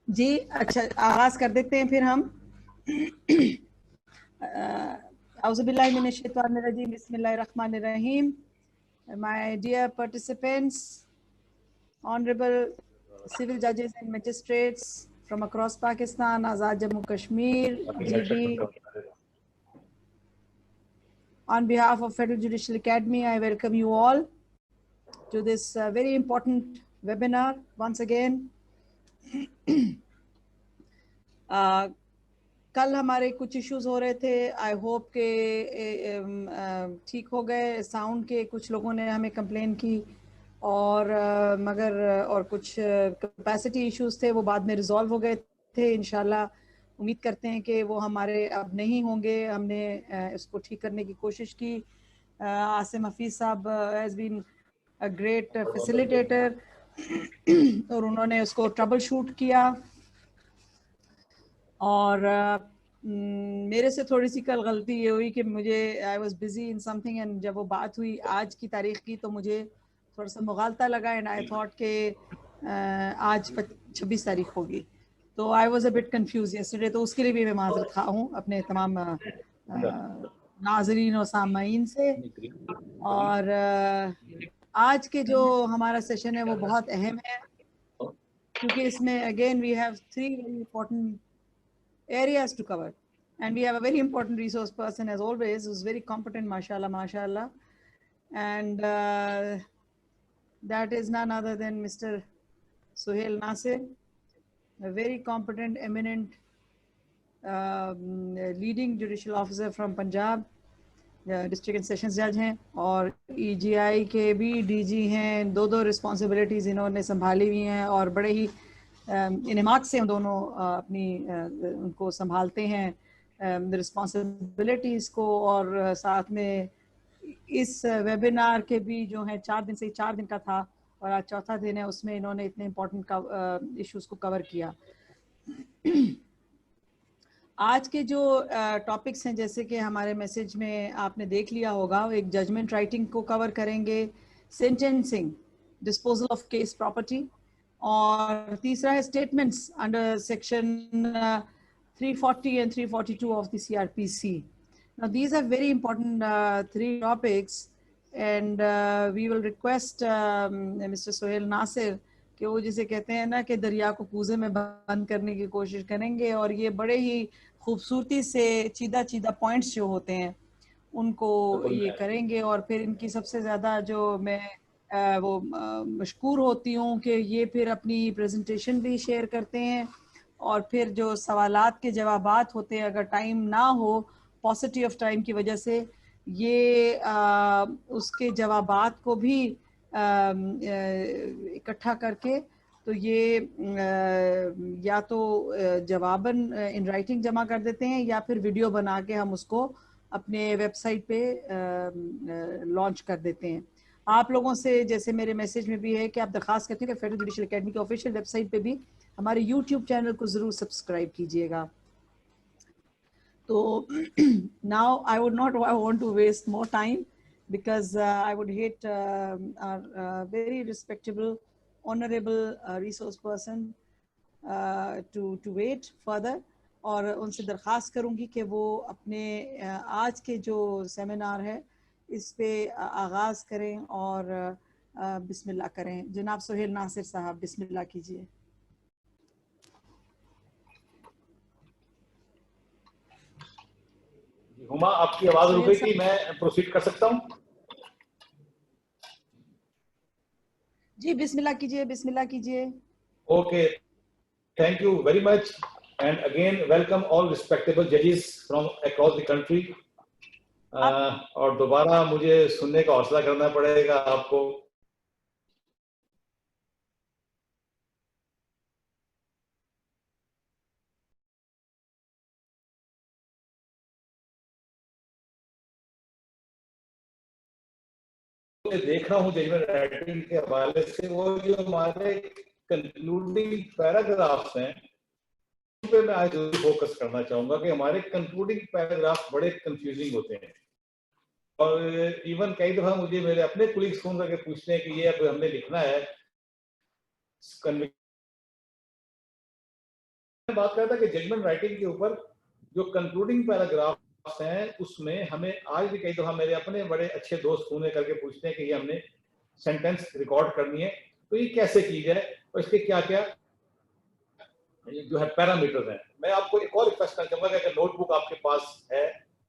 जी अच्छा, आगाज कर देते हैं फिर हम। औज़ुबिल्लाहि मिनश्शैतानिर्रजीम, बिस्मिल्लाहिर्रहमानिर्रहीम। My dear participants, honorable civil judges and magistrates from across Pakistan, Azad Jammu Kashmir, GB, on behalf of Federal Judicial Academy, I welcome you all to this very important webinar once again. कल हमारे कुछ issues हो रहे थे, I hope के ठीक हो गए। साउंड के कुछ लोगों ने हमें कंप्लेन की और मगर और कुछ कैपेसिटी इश्यूज थे, वो बाद में रिजॉल्व हो गए थे। इंशाल्लाह उम्मीद करते हैं कि वो हमारे अब नहीं होंगे। हमने इसको ठीक करने की कोशिश की। आसिम हफीज साहब has been a great facilitator और उन्होंने उसको ट्रबल शूट किया। और मेरे से थोड़ी सी कल गलती ये हुई कि मुझे I was busy in something, and जब वो बात हुई आज की तारीख की तो मुझे थोड़ा सा मुगालता लगा, एंड आई थॉट के आज 26 तारीख होगी, तो I was a bit confuse yesterday. तो उसके लिए भी मैं माजरत खा हूँ अपने तमाम नाजरीन और सामाईन से। और आज के जो हमारा सेशन है वो बहुत अहम है, क्योंकि इसमें again we have 3 very important areas to cover, and we have a very important resource person as always who's very competent, mashallah, and that is none other than Mr. Suhail Nasir, a very competent, eminent leading judicial officer from Punjab, district and sessions जज हैं और EGI के भी DG हैं। दो responsibilities इन्होंने संभाली हुई हैं और बड़े ही इनमाक से दोनों अपनी उनको संभालते हैं रिस्पॉन्सिबिलिटीज़ को। और साथ में इस वेबिनार के भी जो है 4 दिन से 4 दिन का था और आज चौथा दिन है, उसमें इन्होंने इतने इम्पोर्टेंट इश्यूज़ को कवर किया। आज के जो टॉपिक्स हैं, जैसे कि हमारे मैसेज में आपने देख लिया होगा, एक जजमेंट राइटिंग को कवर करेंगे, sentencing, disposal of case property, और तीसरा है statements under section 340 and 342 of the CRPC. Now these are very important 3 topics, and we will request Mr. Suhail Nasir कि वो जिसे कहते हैं ना कि दरिया को कूजे में बंद करने की कोशिश करेंगे, और ये बड़े ही खूबसूरती से चीदा पॉइंट्स जो होते हैं उनको ये करेंगे। और फिर इनकी सबसे ज़्यादा जो मैं वो मशकूर होती हूँ कि ये फिर अपनी प्रेजेंटेशन भी शेयर करते हैं, और फिर जो सवालात के जवाबात होते हैं, अगर टाइम ना हो पॉसिटी ऑफ टाइम की वजह से, ये उसके जवाबात को भी इकट्ठा करके तो ये या तो जवाबन इन राइटिंग जमा कर देते हैं या फिर वीडियो बना के हम उसको अपने वेबसाइट पे लॉन्च कर देते हैं। आप लोगों से जैसे मेरे मैसेज में भी है कि आप दरख्वास्त करते हैं कि फेडरल जुडिशल एकेडमी के ऑफिशियल वेबसाइट पे भी हमारे यूट्यूब चैनल को ज़रूर सब्सक्राइब कीजिएगा। तो now I would not want to waste more time, because I would hate our very respectable, honorable resource person to wait further, और उनसे दरख्वास्त करूँगी कि वो अपने आज के जो सेमिनार है इस पे आगाज़ करें और बिस्मिल्लाह करें। जनाब सुहेल नासिर साहब, बिस्मिल्लाह कीजिए। हुमा, आपकी आवाज रुक गई थी, मैं प्रोसीड कर सकता हूं? जी बिस्मिल्लाह कीजिए, बिस्मिल्लाह कीजिए। Okay, thank you very much, and again welcome all respectable जजेस फ्रॉम अक्रॉस द कंट्री। और दोबारा मुझे सुनने का हौसला करना पड़ेगा आपको। देख रहा हूं जजमेंट राइटिंग के हवाले से, वो जो हमारे कंक्लूडिंग पैराग्राफ्स हैं उन पे मैं आज फोकस करना चाहूंगा कि हमारे कंक्लूडिंग पैराग्राफ बड़े कंफ्यूजिंग होते हैं, और इवन कई दफा मुझे मेरे अपने कोलीग्स फोन करके पूछते हैं कि ये अब हमने लिखना है बात कर रहा था कि जजमेंट राइटिंग के ऊपर जो कंक्लूडिंग पैराग्राफ्स हैं उसमें हमें आज भी कई दफा मेरे अपने बड़े अच्छे दोस्त फोन करके पूछते हैं कि ये हमने सेंटेंस रिकॉर्ड करनी है तो ये कैसे की जाए और इसके क्या क्या जो है पैरामीटर्स हैं। मैं आपको एक और रिक्वेस्ट करना चाहूंगा कि अगर नोटबुक आपके पास है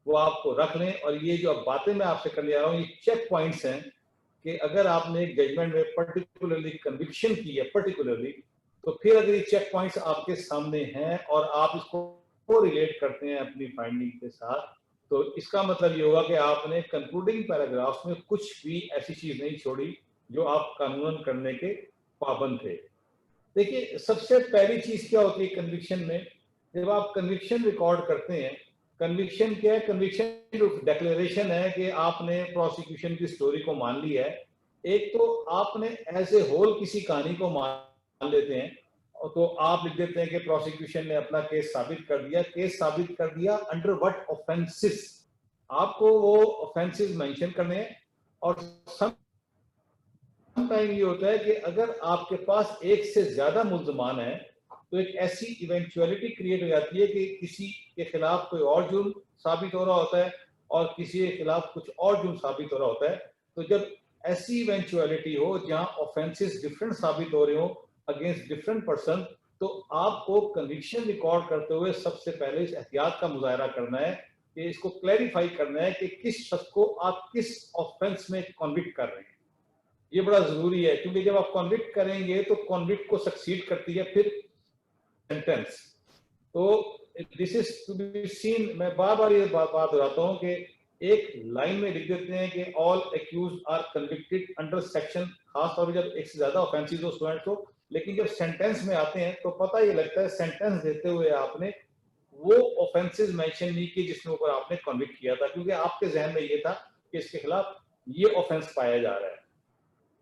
वो आपको रख लें और ये जो बातें मैं आपसे करने जा रहा हूँ ये चेक पॉइंट्स हैं कि अगर आपने एक जजमेंट में पर्टिकुलरली कन्विक्शन की है पर्टिकुलरली तो फिर अगर ये चेक पॉइंट्स आपके सामने हैं और आप इसको रिलेट करते हैं अपनी फाइंडिंग के साथ तो इसका मतलब ये होगा कि आपने कंक्लूडिंग पैराग्राफ्स में कुछ भी ऐसी चीज नहीं छोड़ी जो आप कानूनन करने के पाबंद थे। देखिए सबसे पहली चीज क्या होती है कन्विक्शन में, जब आप कन्विक्शन रिकॉर्ड करते हैं, कन्विक्शन क्या है? कन्विक्शन डिक्लेरेशन है कि आपने प्रोसिक्यूशन की स्टोरी को मान लिया है। एक तो आपने एज ए होल किसी कहानी को मान लेते हैं तो आप लिख देते हैं कि प्रोसिक्यूशन ने अपना केस साबित कर दिया। केस साबित कर दिया अंडर व्हाट ऑफेंसेस, आपको वो ऑफेंसेस मेंशन करने हैं। और टाइम ये होता है कि अगर आपके पास एक से ज्यादा मुल्जमान है तो एक ऐसी इवेंचुअलिटी क्रिएट हो जाती है कि किसी के खिलाफ कोई और जुर्म साबित हो रहा होता है और किसी के खिलाफ कुछ और जुर्म साबित हो रहा होता है। तो जब ऐसी इवेंचुअलिटी हो जहां ऑफेंसेस डिफरेंट साबित हो रहे हो अगेंस्ट डिफरेंट पर्सन तो आपको कन्विक्शन रिकॉर्ड करते हुए सबसे पहले इस एहतियात का मुजाहरा करना है कि इसको क्लैरिफाई करना है कि किस शख्स को आप किस ऑफेंस में कॉन्विक्ट कर रहे हैं। ये बड़ा जरूरी है क्योंकि जब आप कॉन्विक्ट करेंगे तो कॉन्विक्ट को सक्सीड करती है फिर सेंटेंस। तो this is to be seen. मैं बार बार ये बात दोहराता हूँ कि एक लाइन में लिख देते हैं कि all accused are convicted under section, खासतौर पर जब एक से ज्यादा ऑफेंसेस हो स्टूडेंट को। लेकिन जब सेंटेंस में आते हैं तो पता ये लगता है सेंटेंस देते हुए आपने वो ऑफेंसेस मेंशन नहीं किए जिसके ऊपर आपने कन्विक्ट किया था, क्योंकि आपके जहन में ये था कि इसके खिलाफ ये ऑफेंस पाया जा रहा है।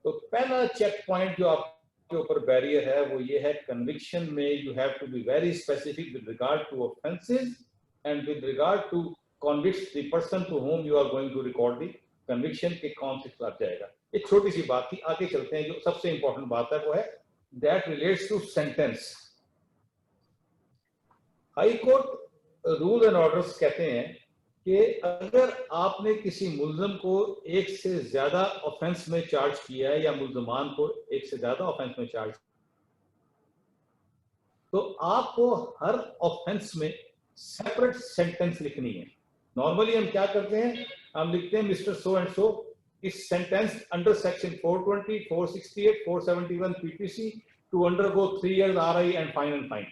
तो पहला चेक पॉइंट जो आपके ऊपर बैरियर है वो ये है कन्विक्शन में you have to be very specific with regard to offences and with regard to convict the person to whom you are going to record the conviction के कौन से खिलाफ जाएगा। एक छोटी सी बात थी, आगे चलते हैं। जो सबसे इंपॉर्टेंट बात है वो है that relates to sentence. High court rule and orders कहते हैं कि अगर आपने किसी मुल्जम को एक से ज्यादा ऑफेंस में चार्ज किया है या मुल्जमान को एक से ज्यादा ऑफेंस में चार्ज, तो आपको हर ऑफेंस में सेपरेट सेंटेंस लिखनी है। नॉर्मली हम क्या करते हैं, हम लिखते हैं मिस्टर सो एंड सो इस sentence under section 420, 468, 471 PPC to undergo 3 years RI and fine and fine.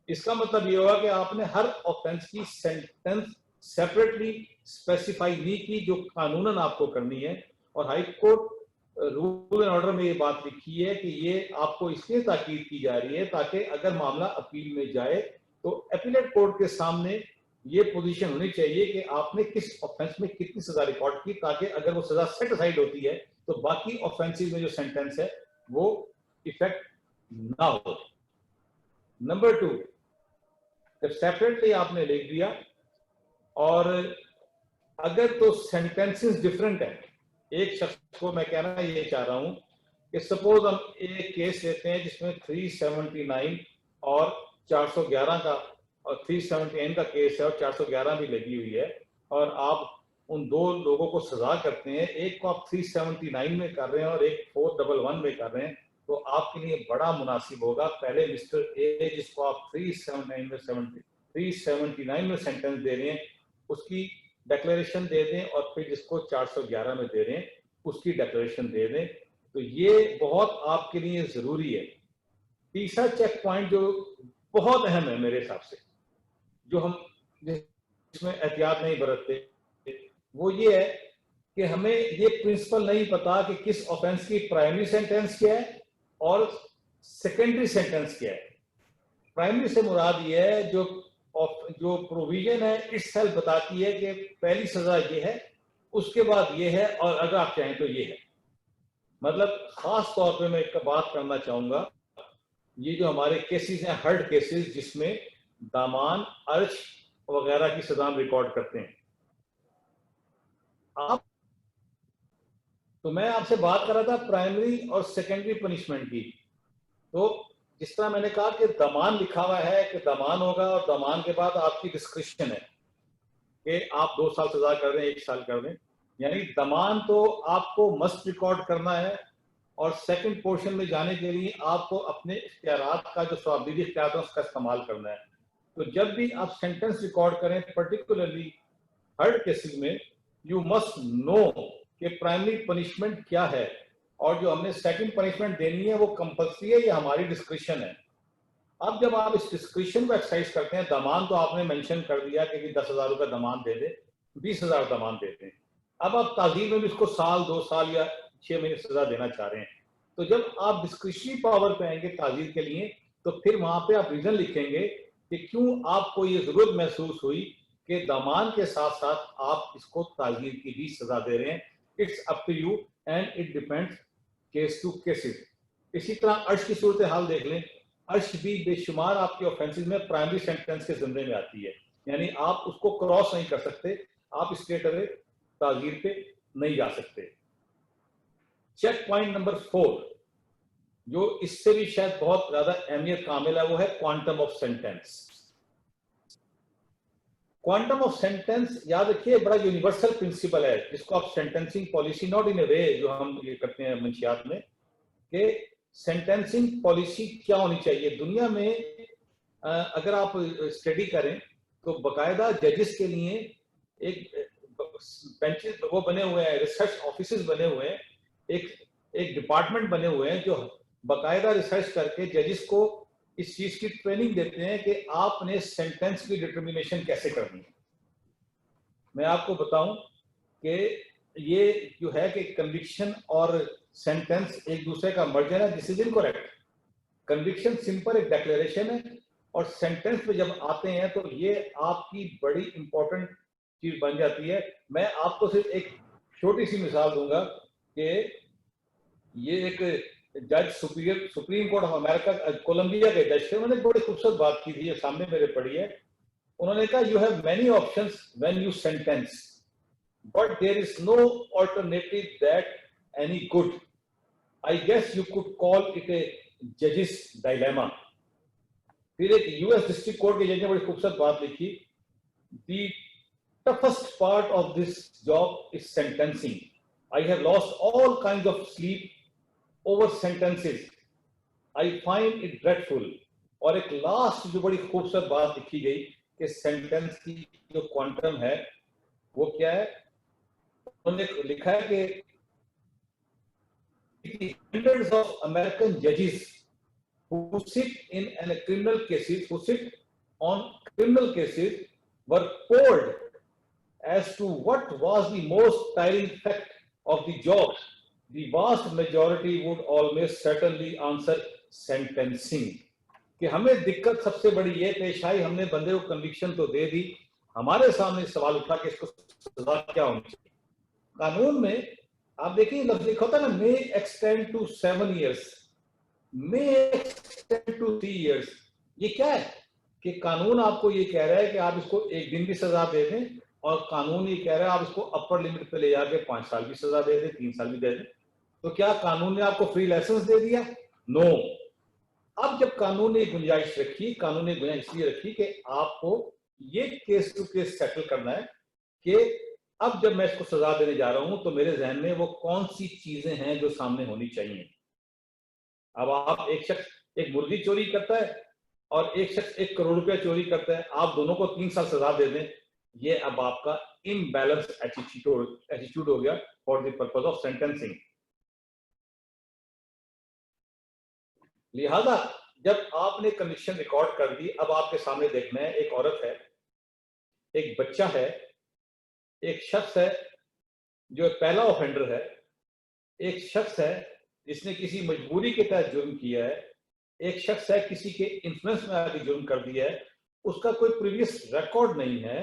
इसका मतलब ये होगा कि आपने हर ऑफेंस की सेंटेंस सेपरेटली स्पेसिफाई नहीं की जो कानूनन आपको करनी है। और high court rule and order में ये बात लिखी है कि ये आपको इसलिए ताकीद की जा रही है ताकि अगर मामला अपील में जाए तो अपीलेट कोर्ट के सामने ये पोजीशन होनी चाहिए कि आपने किस ऑफेंस में कितनी सजा रिकॉर्ड की, ताकि अगर वो सजा सेट असाइड होती है तो बाकी ऑफेंसेस में जो सेंटेंस है वो इफेक्ट ना हो। नंबर 2, जब सेपरेटली आपने लिख दिया और अगर तो सेंटेंसेस डिफरेंट है, एक शख्स को मैं कहना ये चाह रहा हूं कि सपोज हम एक केस लेते हैं जिसमें 379 और 411 का और 379 का केस है और 411 भी लगी हुई है और आप उन दो लोगों को सजा करते हैं, एक को आप 379 में कर रहे हैं और एक 411 में कर रहे हैं, तो आपके लिए बड़ा मुनासिब होगा पहले मिस्टर ए जिसको आप 379 में सेंटेंस दे रहे हैं उसकी डिक्लेरेशन दे दें और फिर जिसको 411 में दे रहे हैं उसकी डिक्लेरेशन दे दें। तो ये बहुत आपके लिए जरूरी है। तीसरा चेक पॉइंट जो बहुत अहम है मेरे हिसाब से, जो हम जिसमें एहतियात नहीं बरतते, वो ये है कि हमें ये प्रिंसिपल नहीं पता कि किस ऑफेंस की प्राइमरी सेंटेंस क्या है और सेकेंडरी सेंटेंस क्या है। प्राइमरी से मुराद ये है जो प्रोविजन है इटसेल्फ बताती है कि पहली सजा ये है, उसके बाद ये है और अगर आप चाहें तो ये है। मतलब खास तौर पे मैं एक बात करना चाहूंगा, ये जो हमारे केसेस हैं हर्ड केसेस जिसमें दामान अर्श वगैरह की सजा रिकॉर्ड करते हैं, आप तो मैं आपसे बात कर रहा था प्राइमरी और सेकेंडरी पनिशमेंट की। तो जिस तरह मैंने कहा कि दमान लिखा हुआ है कि दमान होगा और दमान के बाद आपकी डिस्क्रिप्शन है कि आप 2 साल सजा कर दें, 1 साल कर दें, यानी दमान तो आपको मस्ट रिकॉर्ड करना है और सेकंड पोर्शन में जाने के लिए आपको अपने इख्तियारात का जो स्वाबदीदी इख्तियार है उसका इस्तेमाल करना है। तो जब भी आप सेंटेंस रिकॉर्ड करें, पर्टिकुलरली थर्ड केसेस में, यू मस्ट नो कि प्राइमरी पनिशमेंट क्या है और जो हमने सेकंड पनिशमेंट देनी है वो कंपल्सरी है, ये हमारी डिस्क्रिप्शन है। अब जब आप इस डिस्क्रिप्शन को एक्सरसाइज करते हैं, दमान तो आपने मेंशन कर दिया कि 10,000 रुपये दमान दे दे, 20,000 दमान देते हैं। अब आप ताज़ीर में भी इसको साल, 2 साल या 6 महीने सजा देना चाह रहे हैं। तो जब आप डिस्क्रिप्शनरी पावर पे आएंगे ताज़ीर के लिए, तो फिर वहां पे आप रीजन लिखेंगे कि क्यों आपको ये जरूरत महसूस हुई कि दमान के साथ साथ आप इसको ताज़ीर की भी सजा दे रहे हैं। It's up to you and it depends case to cases. इसी तरह अर्श की सूरत हाल देख लें, अर्श भी बेशुमार आपके ऑफेंसेस में प्राइमरी सेंटेंस के जिम्मे में आती है, यानी आप उसको क्रॉस नहीं कर सकते, आप स्ट्रेट अवे ताज़ीर पे नहीं जा सकते। चेक पॉइंट नंबर 4 जो इससे भी शायद बहुत ज्यादा अहमियत कामिल है, वो है quantum of sentence. Quantum of sentence याद रखिए बड़ा यूनिवर्सल प्रिंसिपल है, जिसको आप सेंटेंसिंग पॉलिसी, नॉट इन ए वे जो हम ये करते हैं मंशियात में, कि सेंटेंसिंग पॉलिसी क्या होनी चाहिए दुनिया में। अगर आप स्टडी करें तो बाकायदा जजेस के लिए एक बेंचेस वो बने हुए हैं, रिसर्च ऑफिसेज बने हुए हैं, एक डिपार्टमेंट बने हुए हैं जो बाकायदा रिसर्च करके जजेस को इस चीज की ट्रेनिंग देते हैं कि आपने सेंटेंस की डिटर्मिनेशन कैसे करनी है। मैं आपको बताऊं कि ये जो है कि कन्विक्शन और सेंटेंस एक दूसरे का मर्जर है, this is incorrect. Conviction simple एक डिक्लेरेशन है और सेंटेंस पे जब आते हैं तो ये आपकी बड़ी इंपॉर्टेंट चीज बन जाती है। मैं आपको सिर्फ एक छोटी सी मिसाल दूंगा कि ये एक जज Supreme Court of America Columbia के जज थे, उन्होंने बड़ी खूबसूरत बात की थी, ये सामने मेरे पढ़ी है। उन्होंने कहा you have many options when you sentence but there is no alternative that any good. I guess you could call it a जजेस डायलेमा। फिर एक यूएस डिस्ट्रिक्ट कोर्ट के जज ने बड़ी खूबसूरत बात लिखी, the toughest part of this job is sentencing. I have lost all kinds of sleep over sentences. I find it dreadful. और एक लास्ट जो बड़ी खूबसूरत बात लिखी गई कि सेंटेंस की जो क्वांटम है वो क्या है, उन्होंने लिखा है कि hundreds of American judges who sit in criminal cases, who sit on criminal cases, were polled as to what was the most tiring fact of the job. The vast majority would almost certainly answer sentencing. कि हमें दिक्कत सबसे बड़ी ये पेश आई, हमने बंदे को कन्विक्शन तो दे दी, हमारे सामने सवाल उठा कि इसको सजा क्या होनी चाहिए। कानून में आप देखिए लफ्ज लिखा होता है ना, may extend to 7 years, may extend to 3 years। ये क्या है कि कानून आपको ये कह रहा है कि आप इसको 1 दिन भी सजा दे दें, और कानून ये कह रहा है आप इसको अपर लिमिट पे ले जाके 5 साल की सजा दे दे, 3 साल भी दे दे। तो क्या कानून ने आपको फ्री लाइसेंस दे दिया? नो। अब जब कानून ने गुंजाइश रखी, कानून ने गुंजाइश इसलिए रखी कि आपको ये केस टू केस सेटल करना है कि अब जब मैं इसको सजा देने जा रहा हूं तो मेरे जहन में वो कौन सी चीजें हैं जो सामने होनी चाहिए। अब आप एक शख्स एक मुर्गी चोरी करता है और एक शख्स 1 करोड़ रुपया चोरी करता है, आप दोनों को 3 साल सजा दे दें, ये अब आपका इम्बैलेंस एटीट्यूड हो गया for the purpose of sentencing. लिहाजा जब आपने कन्विक्शन रिकॉर्ड कर दी, अब आपके सामने देखना है, एक औरत है, एक बच्चा है, एक शख्स है जो पहला ऑफेंडर है, एक शख्स है जिसने किसी मजबूरी के तहत जुर्म किया है, एक शख्स है किसी के इन्फ्लुएंस में आके जुर्म कर दिया है, उसका कोई प्रीवियस रिकॉर्ड नहीं है,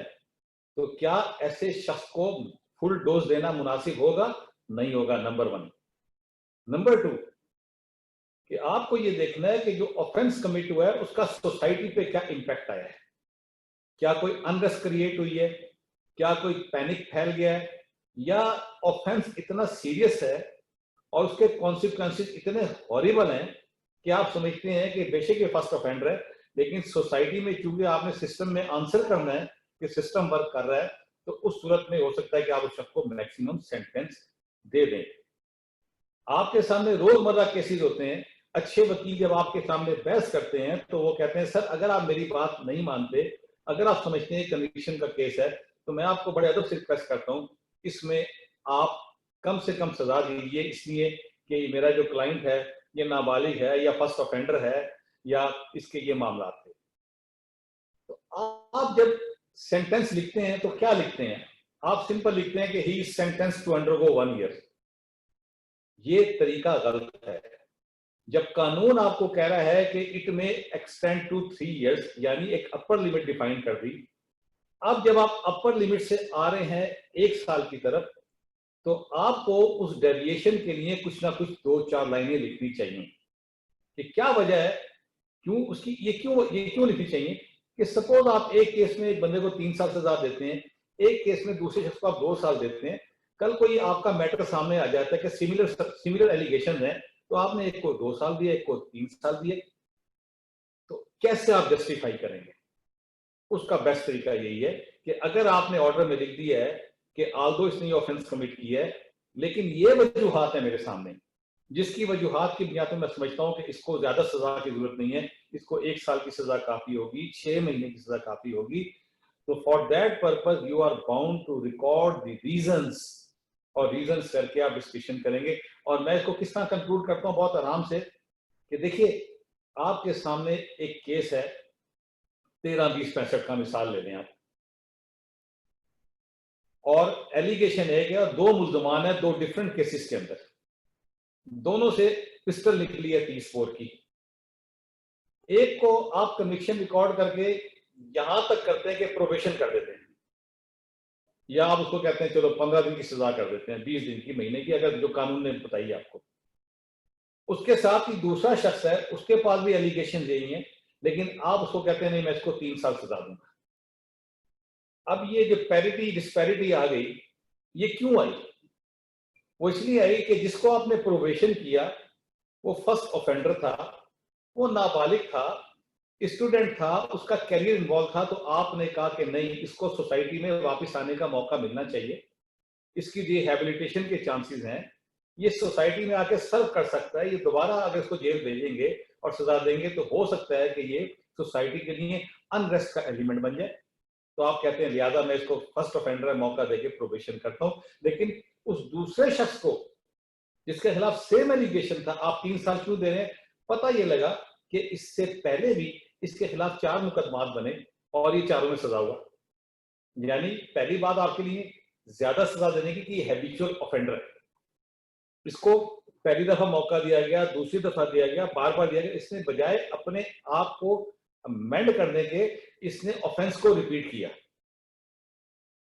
तो क्या ऐसे शख्स को फुल डोज देना मुनासिब होगा? नहीं होगा, नंबर 1। नंबर 2 कि आपको ये देखना है कि जो ऑफेंस कमिट हुआ है उसका सोसाइटी पे क्या इंपैक्ट आया है। क्या कोई अनरेस्ट क्रिएट हुई है, क्या कोई पैनिक फैल गया है, या ऑफेंस इतना सीरियस है और उसके कॉन्सिक्वेंसेस इतने हॉरिबल हैं कि आप समझते हैं कि बेशक ये फर्स्ट ऑफेंडर है, लेकिन सोसाइटी में चूंकि आपने सिस्टम में आंसर करना है कि सिस्टम वर्क कर रहा है, तो उस सूरत में हो सकता है कि आप उस शख्स को मैक्सिमम सेंटेंस दे दें। आपके सामने रोजमर्रा केसेस होते हैं, अच्छे वकील जब आपके सामने बहस करते हैं तो वो कहते हैं सर अगर आप मेरी बात नहीं मानते, अगर आप समझते हैं कन्विक्शन का केस है, तो मैं आपको बड़े अदब से रिक्वेस्ट करता हूँ इसमें आप कम से कम सजा दीजिए, इसलिए कि मेरा जो क्लाइंट है ये नाबालिग है या फर्स्ट ऑफेंडर है या इसके ये मामला थे। तो आप जब सेंटेंस लिखते हैं तो क्या लिखते हैं? आप सिंपल लिखते हैं कि he is sentence to undergo 1 year. ये तरीका गलत है। जब कानून आपको कह रहा है कि इट में एक्सटेंड टू 3 इयर्स, यानी एक अपर लिमिट डिफाइन कर दी, अब जब आप अपर लिमिट से आ रहे हैं 1 साल की तरफ, तो आपको उस डेविएशन के लिए कुछ ना कुछ 2-4 लाइनें लिखनी चाहिए कि क्या वजह है, क्यों उसकी ये क्यों लिखनी चाहिए कि सपोज आप एक केस में एक बंदे को 3 साल सजा देते हैं, एक केस में दूसरे शख्स को आप 2 साल देते हैं, कल कोई आपका मैटर सामने आ जाता है कि सिमिलर एलिगेशन है, तो आपने एक को 2 साल दिए, एक को 3 साल दिए, तो कैसे आप जस्टिफाई करेंगे? उसका बेस्ट तरीका यही है कि अगर आपने ऑर्डर में लिख दिया है कि आल्दो इसने ये ऑफेंस कमिट किया है, लेकिन ये वजूहात है मेरे सामने, जिसकी वजूहात की बुनियाद पर मैं समझता हूं कि इसको ज्यादा सजा की जरूरत नहीं है, इसको 1 साल की सजा काफी होगी, 6 महीने की सजा काफी होगी, तो for that purpose you are bound to record the reasons, और रीजंस करके आप डिस्कशन करेंगे। और मैं इसको किस तरह कंक्लूड करता हूं बहुत आराम से कि देखिए आपके सामने एक केस है 13-20-65 का, मिसाल ले लें आप, और एलिगेशन एक है और 2 मुल्जमान है 2 डिफरेंट केसेस के अंदर, दोनों से पिस्टल निकली है 30 बोर की। एक को आप कन्विक्शन रिकॉर्ड करके यहां तक करते हैं कि प्रोबेशन कर देते हैं, या आप उसको कहते हैं चलो 15 दिन की सजा कर देते हैं, 20 दिन की, महीने की, अगर जो कानून ने बताई आपको। उसके साथ ही दूसरा शख्स है, उसके पास भी एलिगेशन यही है, लेकिन आप उसको कहते हैं नहीं मैं इसको 3 साल सजा दूंगा। अब ये जो डिस्पैरिटी आ गई, ये क्यों आई? वो इसलिए आई कि जिसको आपने प्रोबेशन किया वो फर्स्ट ऑफेंडर था, वो नाबालिग था, स्टूडेंट था, उसका कैरियर इन्वॉल्व था, तो आपने कहा कि नहीं इसको सोसाइटी में वापस आने का मौका मिलना चाहिए, इसकी रिहैबिलिटेशन के चांसेस हैं, ये सोसाइटी में आके सर्व कर सकता है, ये दोबारा अगर इसको जेल भेजेंगे और सजा देंगे तो हो सकता है कि ये सोसाइटी के लिए अनरेस्ट का एलिमेंट बन जाए। तो आप कहते हैं लिहाजा मैं इसको फर्स्ट ऑफेंडर मौका देके प्रोबेशन करता हूं, लेकिन उस दूसरे शख्स को जिसके खिलाफ सेम एलिगेशन था आप 3 साल क्यों दे रहे हैं? पता ये लगा कि इससे पहले भी इसके खिलाफ 4 मुकदमात बने और ये चारों में सजा हुआ। यानी पहली बात आपके लिए ज्यादा सजा देने की कि हैबिचुअल ऑफेंडर है, इसको पहली दफा मौका दिया गया, दूसरी दफा दिया गया, बार बार दिया गया, इसने बजाय अपने आप को अमेंड करने के इसने ऑफेंस को रिपीट किया।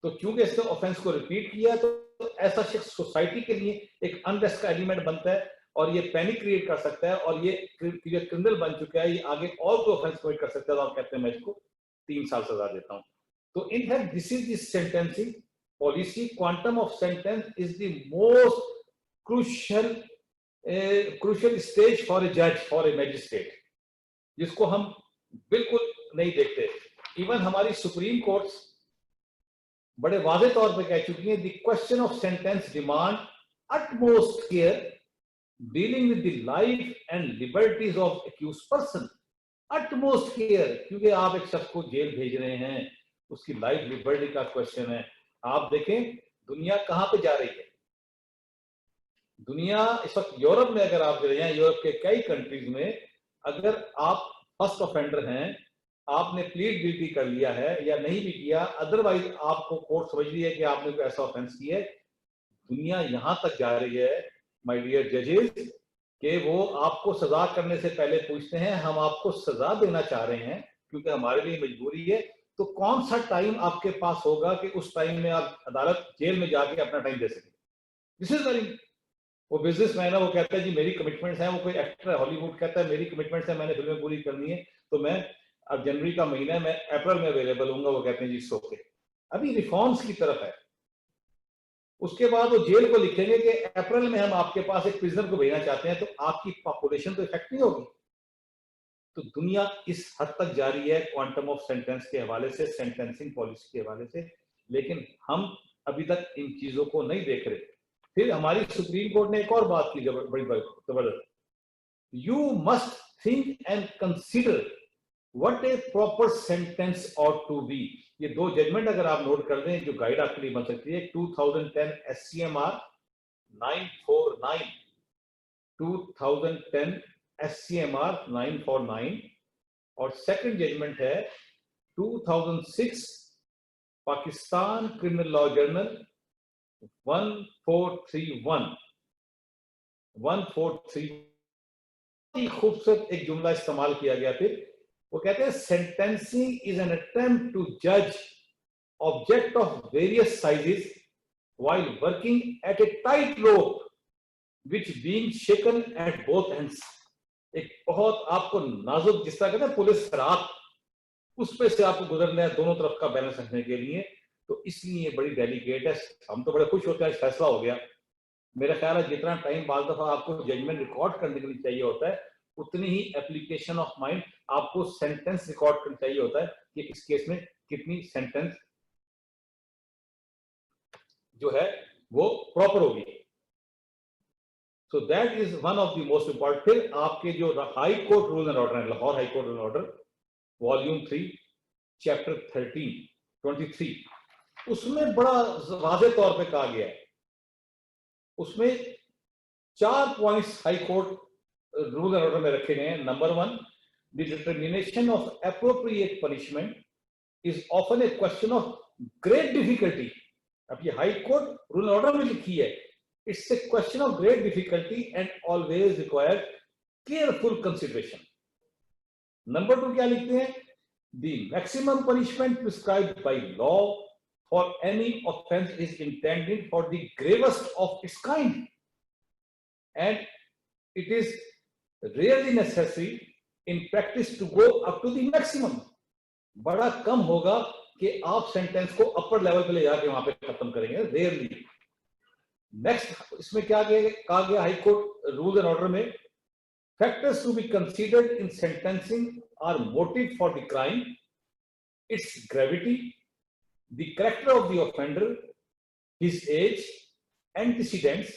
तो क्योंकि इसने ऑफेंस को रिपीट किया तो ऐसा शख्स सोसाइटी के लिए एक अनरेस्ट का एलिमेंट बनता है और ये पैनिक क्रिएट कर सकता है, और ये क्रिमिनल बन चुका है, ये आगे और कोई ऑफेंस कमिट कर सकता है, तो आप कहते हैं मैं इसको 3 साल सजा देता हूं। तो in fact this is the sentencing policy. Quantum of sentence is the most crucial stage for a जज, फॉर ए मैजिस्ट्रेट, जिसको हम बिल्कुल नहीं देखते। इवन हमारी सुप्रीम कोर्ट्स बड़े वाज़े तौर पे कह चुकी है, the question of sentence demand utmost care dealing with the life and liberties of accused person। utmost care, क्योंकि आप एक शख्स को जेल भेज रहे हैं, उसकी लाइफ लिबर्टी का क्वेश्चन है। आप देखें दुनिया कहां पे जा रही है, दुनिया इस वक्त यूरोप में अगर आप गए हैं, यूरोप के कई कंट्रीज में अगर आप फर्स्ट ऑफेंडर हैं, आपने प्लीड गिल्टी कर लिया है या नहीं भी किया, अदरवाइज आपको कोर्ट समझ रही है कि आपने कोई ऐसा ऑफेंस किया है, दुनिया यहां तक जा रही है माय डियर जजेस कि वो आपको सजा करने से पहले पूछते हैं हम आपको सजा देना चाह रहे हैं क्योंकि हमारे लिए मजबूरी है, तो कौन सा टाइम आपके पास होगा कि उस टाइम में आप अदालत जेल में जाके अपना टाइम दे सकें। दिस इज वेरी, वो बिजनेसमैन है, वो कहता है जी मेरी कमिटमेंट्स हैं, वो कोई एक्टर है हॉलीवुड कहता है मेरी कमिटमेंट्स है, मैंने फिल्में पूरी करनी है, तो मैं अब जनवरी का महीना है, मैं अप्रैल में अवेलेबल हूँ, वो कहते हैं जी सो के। अभी रिफॉर्म्स की तरफ है, उसके बाद वो जेल को लिखेंगे कि अप्रैल में हम आपके पास एक प्रिजनर को भेजना चाहते हैं, तो आपकी पॉपुलेशन तो इफेक्ट नहीं होगी, तो दुनिया इस हद तक जा रही है क्वांटम ऑफ सेंटेंस के हवाले से, सेंटेंसिंग पॉलिसी के हवाले से, लेकिन हम अभी तक इन चीजों को नहीं देख रहे। फिर हमारी सुप्रीम कोर्ट ने एक और बात की बड़ी जबरदस्त, you must think and consider what a proper sentence ought to be. ये दो जजमेंट अगर आप नोट कर दें जो गाइड आपके लिए बन सकती है, 2010 SCMR 949, 2010 SCMR 949, और सेकंड जजमेंट है 2006 पाकिस्तान क्रिमिनल लॉ जर्नल 1431। खूबसूरत एक जुमला इस्तेमाल किया गया। फिर वो कहते हैं sentencing is an attempt to जज object of various sizes while working at a tight rope which being shaken at both ends। एक बहुत आपको नाजुक, जिस तरह कहते हैं पुलिस रात, उस पे से आपको गुजरना है दोनों तरफ का बैलेंस रखने के लिए। तो इसलिए बड़ी डेलिकेट है। हम तो बड़े खुश होते हैं फैसला हो गया। मेरा ख्याल है जितना टाइम बाद दफा आपको जजमेंट रिकॉर्ड करने के लिए चाहिए होता है, उतनी ही एप्लीकेशन ऑफ माइंड आपको सेंटेंस रिकॉर्ड करना चाहिए होता है कि इस केस में कितनी सेंटेंस जो है वो प्रॉपर होगी। So that is one of the most important। फिर आपके जो high court rule and order है, Lahore high court rule and order volume 3 chapter 23, उसमें बड़ा वाज़ेह तौर पे कहा गया है, उसमें 4 points high court rule and order में रखे गए हैं। Number 1, the determination of appropriate punishment is often A question of great difficulty. अब ये high court rule and order में लिखी है, it's a question of great difficulty and always requires careful consideration। Number 2 क्या लिखते हैं, the maximum punishment prescribed by law for any offense is intended for the gravest of its kind and it is rarely necessary in practice to go up to the maximum। बड़ा कम होगा कि आप sentence को upper level पे ले जाके वहां पे खत्म करेंगे, रेयरली। नेक्स्ट इसमें क्या कहा गया high court rule and order में, factors to be considered in sentencing are motive for the crime, its gravity, the character of the offender, his age, antecedents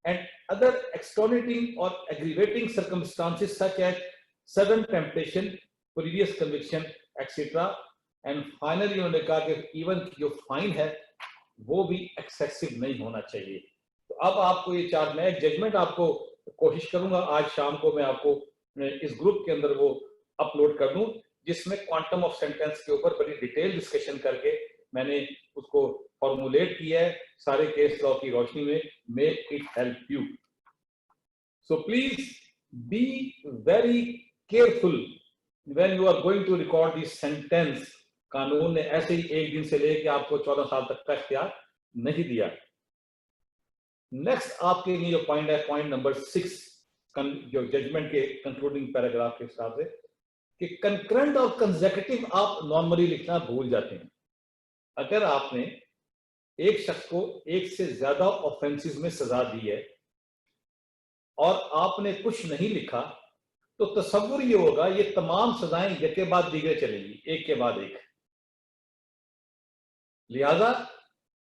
and other extenuating or aggravating circumstances such as sudden temptation, previous conviction etcetera. And finally उन्होंने कहा कि even जो fine है वो भी excessive नहीं होना चाहिए। तो अब आपको ये 4, मैं एक जजमेंट आपको कोशिश करूंगा आज शाम को मैं आपको इस ग्रुप के अंदर वो अपलोड कर दूं, जिसमें क्वांटम ऑफ सेंटेंस के ऊपर बड़ी डिटेल डिस्कशन करके मैंने उसको फॉर्मुलेट किया है सारे केस लॉ की रोशनी में। Make it help you. So please be very careful when you are going to record this sentence. कानून ने ऐसे ही एक दिन से लेकर आपको 14 साल तक का इख्तियार नहीं दिया। नेक्स्ट आपके लिए जो पॉइंट है, पॉइंट नंबर 6, जो जजमेंट के कंक्लूडिंग पैराग्राफ के हिसाब से, कि कंकरेंट और कंसेक्यूटिव आप नॉर्मली लिखना भूल जाते हैं। अगर आपने एक शख्स को एक से ज्यादा ऑफेंसेस में सजा दी है और आपने कुछ नहीं लिखा, तो तसव्वुर ये होगा ये तमाम सजाएं एक के बाद दीगरे चलेंगी, एक के बाद एक। लिहाजा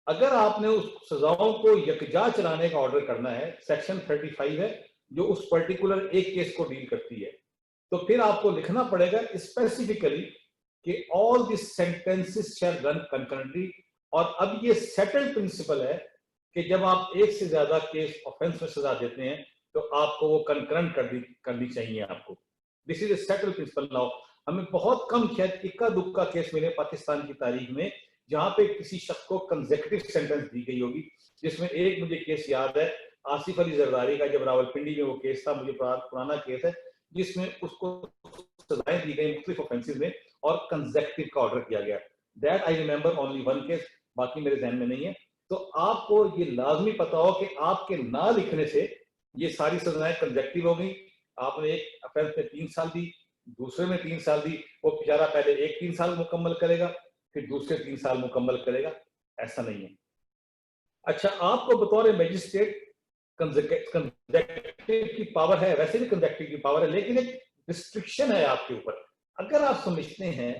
अगर आपने उस सजाओं को यकजा चलाने का ऑर्डर करना है, सेक्शन 35 है जो उस पर्टिकुलर एक केस को डील करती है, तो फिर आपको लिखना पड़ेगा स्पेसिफिकली कि all this sentences shall run concurrently. और अब ये सेटल्ड प्रिंसिपल है कि जब आप एक से ज्यादा केस ऑफेंस में सजा देते हैं तो आपको वो कंकरेंट करनी चाहिए आपको। This is a settled principle. Now हमें बहुत कम शायद इक्का दुक्का केस मिले पाकिस्तान की तारीख में जहां पे किसी शख्स को कंसेक्यूटिव सेंटेंस दी गई होगी, जिसमें एक मुझे केस याद है आसिफ अली जरदारी का, जब रावलपिंडी में वो केस था, मुझे पुराना केस है, जिसमें उसको सजाएं दी गई मुख्तलिफ ऑफेंसेस में और कंसेक्यूटिव का ऑर्डर किया गया। That I remember only 1 case, बाकी मेरे ध्यान में नहीं है। तो आपको ये लाजमी पता हो कि आपके ना लिखने से ये सारी सजाएं कंसेक्यूटिव हो गई। आपने एक ऑफेंस में 3 साल दी, दूसरे में 3 साल दी, वो बेचारा पहले एक 3 साल मुकम्मल करेगा फिर दूसरे 3 साल मुकम्मल करेगा, ऐसा नहीं है। अच्छा, आपको बतौर मैजिस्ट्रेट कंसेक्यूटिव की पावर है, वैसे भी कंसेक्यूटिव की पावर है, लेकिन एक रिस्ट्रिक्शन है आपके ऊपर। अगर आप समझते हैं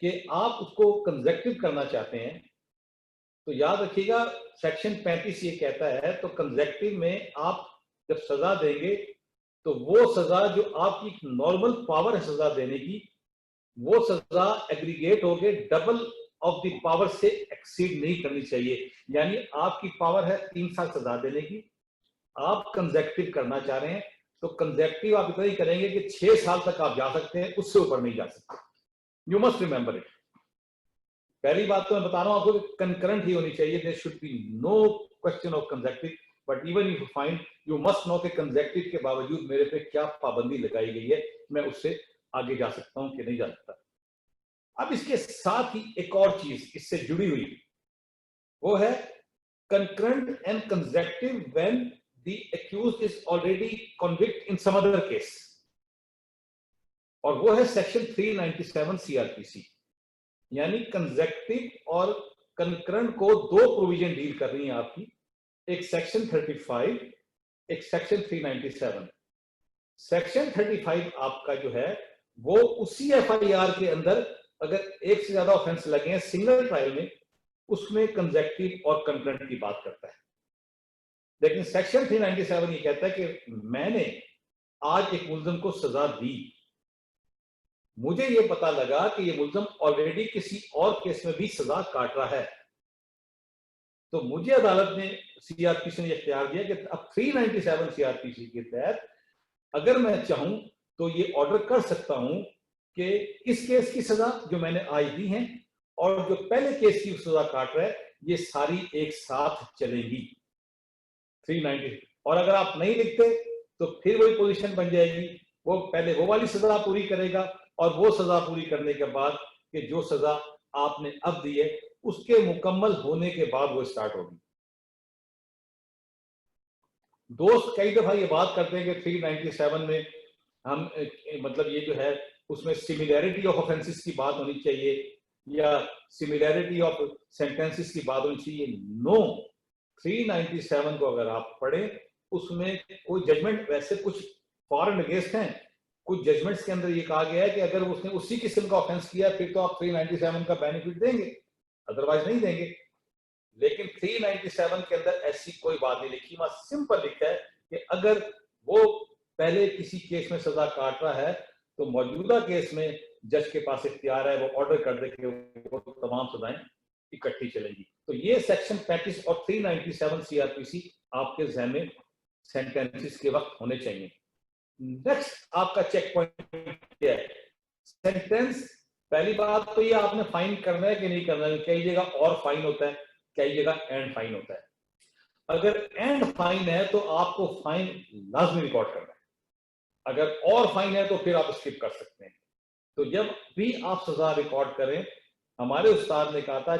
कि आप उसको कंसेक्टिव करना चाहते हैं तो याद रखिएगा सेक्शन 35 ये कहता है, तो कंसेक्टिव में आप जब सजा देंगे तो वो सजा जो आपकी नॉर्मल पावर है सजा देने की, वो सजा एग्रीगेट होके डबल ऑफ द पावर से एक्सीड नहीं करनी चाहिए। यानी आपकी पावर है 3 साल सजा देने की, आप कंसेक्टिव करना चाह रहे हैं तो कंसेक्टिव आप इतना ही करेंगे कि 6 साल तक आप जा सकते हैं, उससे ऊपर नहीं जा सकते। You must remember it. पहली बात तो मैं बता रहा हूं आपको, कंकरेंट ही होनी चाहिए, there should be no question of consecutive, but even if you find, you must know कि कंसेक्टिव के बावजूद मेरे पे क्या पाबंदी लगाई गई है, मैं उससे आगे जा सकता हूं कि नहीं जा सकता। अब इसके साथ ही एक और चीज इससे जुड़ी हुई, वो है concurrent and consecutive when the accused is already convict in some other case, और वो है सेक्शन 397 सीआरपीसी। यानी कंसेक्टिव और कंकरेंट को 2 प्रोविजन डील कर रही हैं आपकी, एक सेक्शन 35, एक सेक्शन 397। सेक्शन 35 आपका जो है वो उसी एफआईआर के अंदर अगर एक से ज्यादा ऑफेंस लगे हैं सिंगल ट्रायल में, उसमें कंसेक्टिव और कंकरेंट की बात करता है। लेकिन सेक्शन 397 ये कहता है कि मैंने आज एक मुलजिम को सजा दी, मुझे ये पता लगा कि ये मुलजिम ऑलरेडी किसी और केस में भी सजा काट रहा है, तो मुझे अदालत ने सीआरपीसी ने इख्तियार दिया कि अब 397 सीआरपीसी के तहत अगर मैं चाहूं तो ये ऑर्डर कर सकता हूं कि इस केस की सजा जो मैंने आज दी है और जो पहले केस की सजा काट रहा है, ये सारी एक साथ चलेगी 390। और अगर आप नहीं लिखते तो फिर वही पोजीशन बन जाएगी, वो पहले वो वाली सजा पूरी करेगा और वो सजा पूरी करने के बाद कि जो सजा आपने अब दी है उसके मुकम्मल होने के बाद वो स्टार्ट होगी। दोस्त कई दफा ये बात करते हैं कि 397 में हम मतलब ये जो है उसमें सिमिलैरिटी ऑफ ऑफेंसेस की बात होनी चाहिए या सिमिलैरिटी ऑफ सेंटेंसेस की बात होनी चाहिए। नो, 397 को अगर आप पढ़ें उसमें कोई जजमेंट, वैसे कुछ फॉर एंड अगेंस्ट हैं, कुछ जजमेंट्स के अंदर ये कहा गया है कि अगर उसने उसी किस्म का ऑफेंस किया फिर तो आप 397 का बेनिफिट देंगे, अदरवाइज नहीं देंगे। लेकिन 397 के अंदर ऐसी कोई बात नहीं लिखी, वहां सिंपल लिखा है कि अगर वो पहले किसी केस में सजा काट रहा है तो मौजूदा केस में जज के पास इख्तियार है वो ऑर्डर कर दे कि वो तमाम सजाएं इकट्ठी चलेंगी। तो ये सेक्शन 35 और 397 सीआरपीसी आपके जहन में सेंटेंसेस के वक्त होने चाहिए। नेक्स्ट आपका चेक पॉइंट क्या है? सेंटेंस, पहली बात तो ये आपने फाइन करना है कि नहीं करना है। कई जगह और फाइन होता है, कई जगह एंड फाइन होता है। अगर एंड फाइन है तो आपको फाइन लाजमी रिकॉर्ड करना है, अगर और फाइन है तो फिर आप स्किप कर सकते हैं। तो जब भी आप सजा रिकॉर्ड करें, हमारे उस्ताद ने कहा था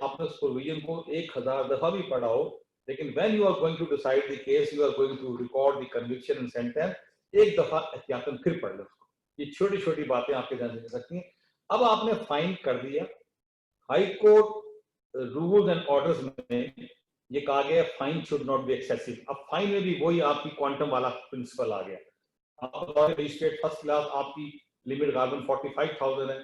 आपने उस प्रोविजन को 1000 दफा भी पढ़ा हो, लेकिन when you are going to decide the case, you are going to record the conviction and sentence, एक दफा एहतियातन फिर पढ़ लो उसको। ये छोटी छोटी बातें आपके ध्यान रख सकती हैं। अब आपने फाइन कर दिया, high court rules and orders में ये कहा गया fine should not be excessive. अब फाइन में भी वही आपकी क्वांटम वाला प्रिंसिपल आ गया। आप मजिस्ट्रेट फर्स्ट क्लास, आपकी लिमिट गार्बन 45,000 है,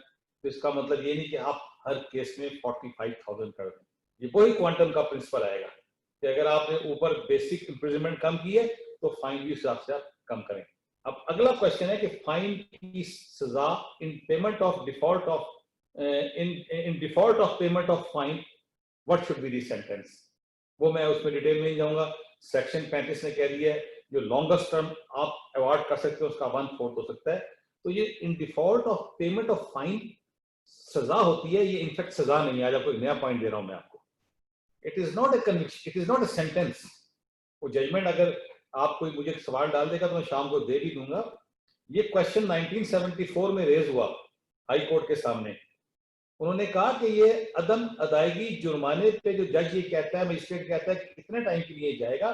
तो इसका मतलब ये नहीं कि आप हर केस में 45,000 कर दें, ये वही क्वांटम का प्रिंसिपल आएगा कि अगर आपने ऊपर बेसिक इम्प्रिजनमेंट कम की है तो फाइन भी उस हिसाब से आप कम करें। अब अगला क्वेश्चन है कि फाइन की सजा इन payment of default of in default of payment of fine what should be the sentence. वो मैं उसमें डिटेल में नहीं जाऊंगा, सेक्शन 35 ने कह दिया है जो लॉन्गेस्ट टर्म आप अवॉर्ड कर सकते हो उसका 1/4 हो सकता है। तो ये इन default of payment of fine सजा होती है, ये इनफैक्ट सजा नहीं है। आज आपको नया पॉइंट दे रहा हूं मैं आपको, it is not A conviction, it is not a sentence. वो जजमेंट अगर आप कोई मुझे सवाल डाल देगा तो मैं शाम को दे भी दूंगा। ये क्वेश्चन 1974 में रेज हुआ हाई कोर्ट के सामने। उन्होंने कहा कि ये अदम अदायगी जुर्माने पे जो जज ये कहता है, मजिस्ट्रेट कहता है कितने टाइम के लिए जाएगा,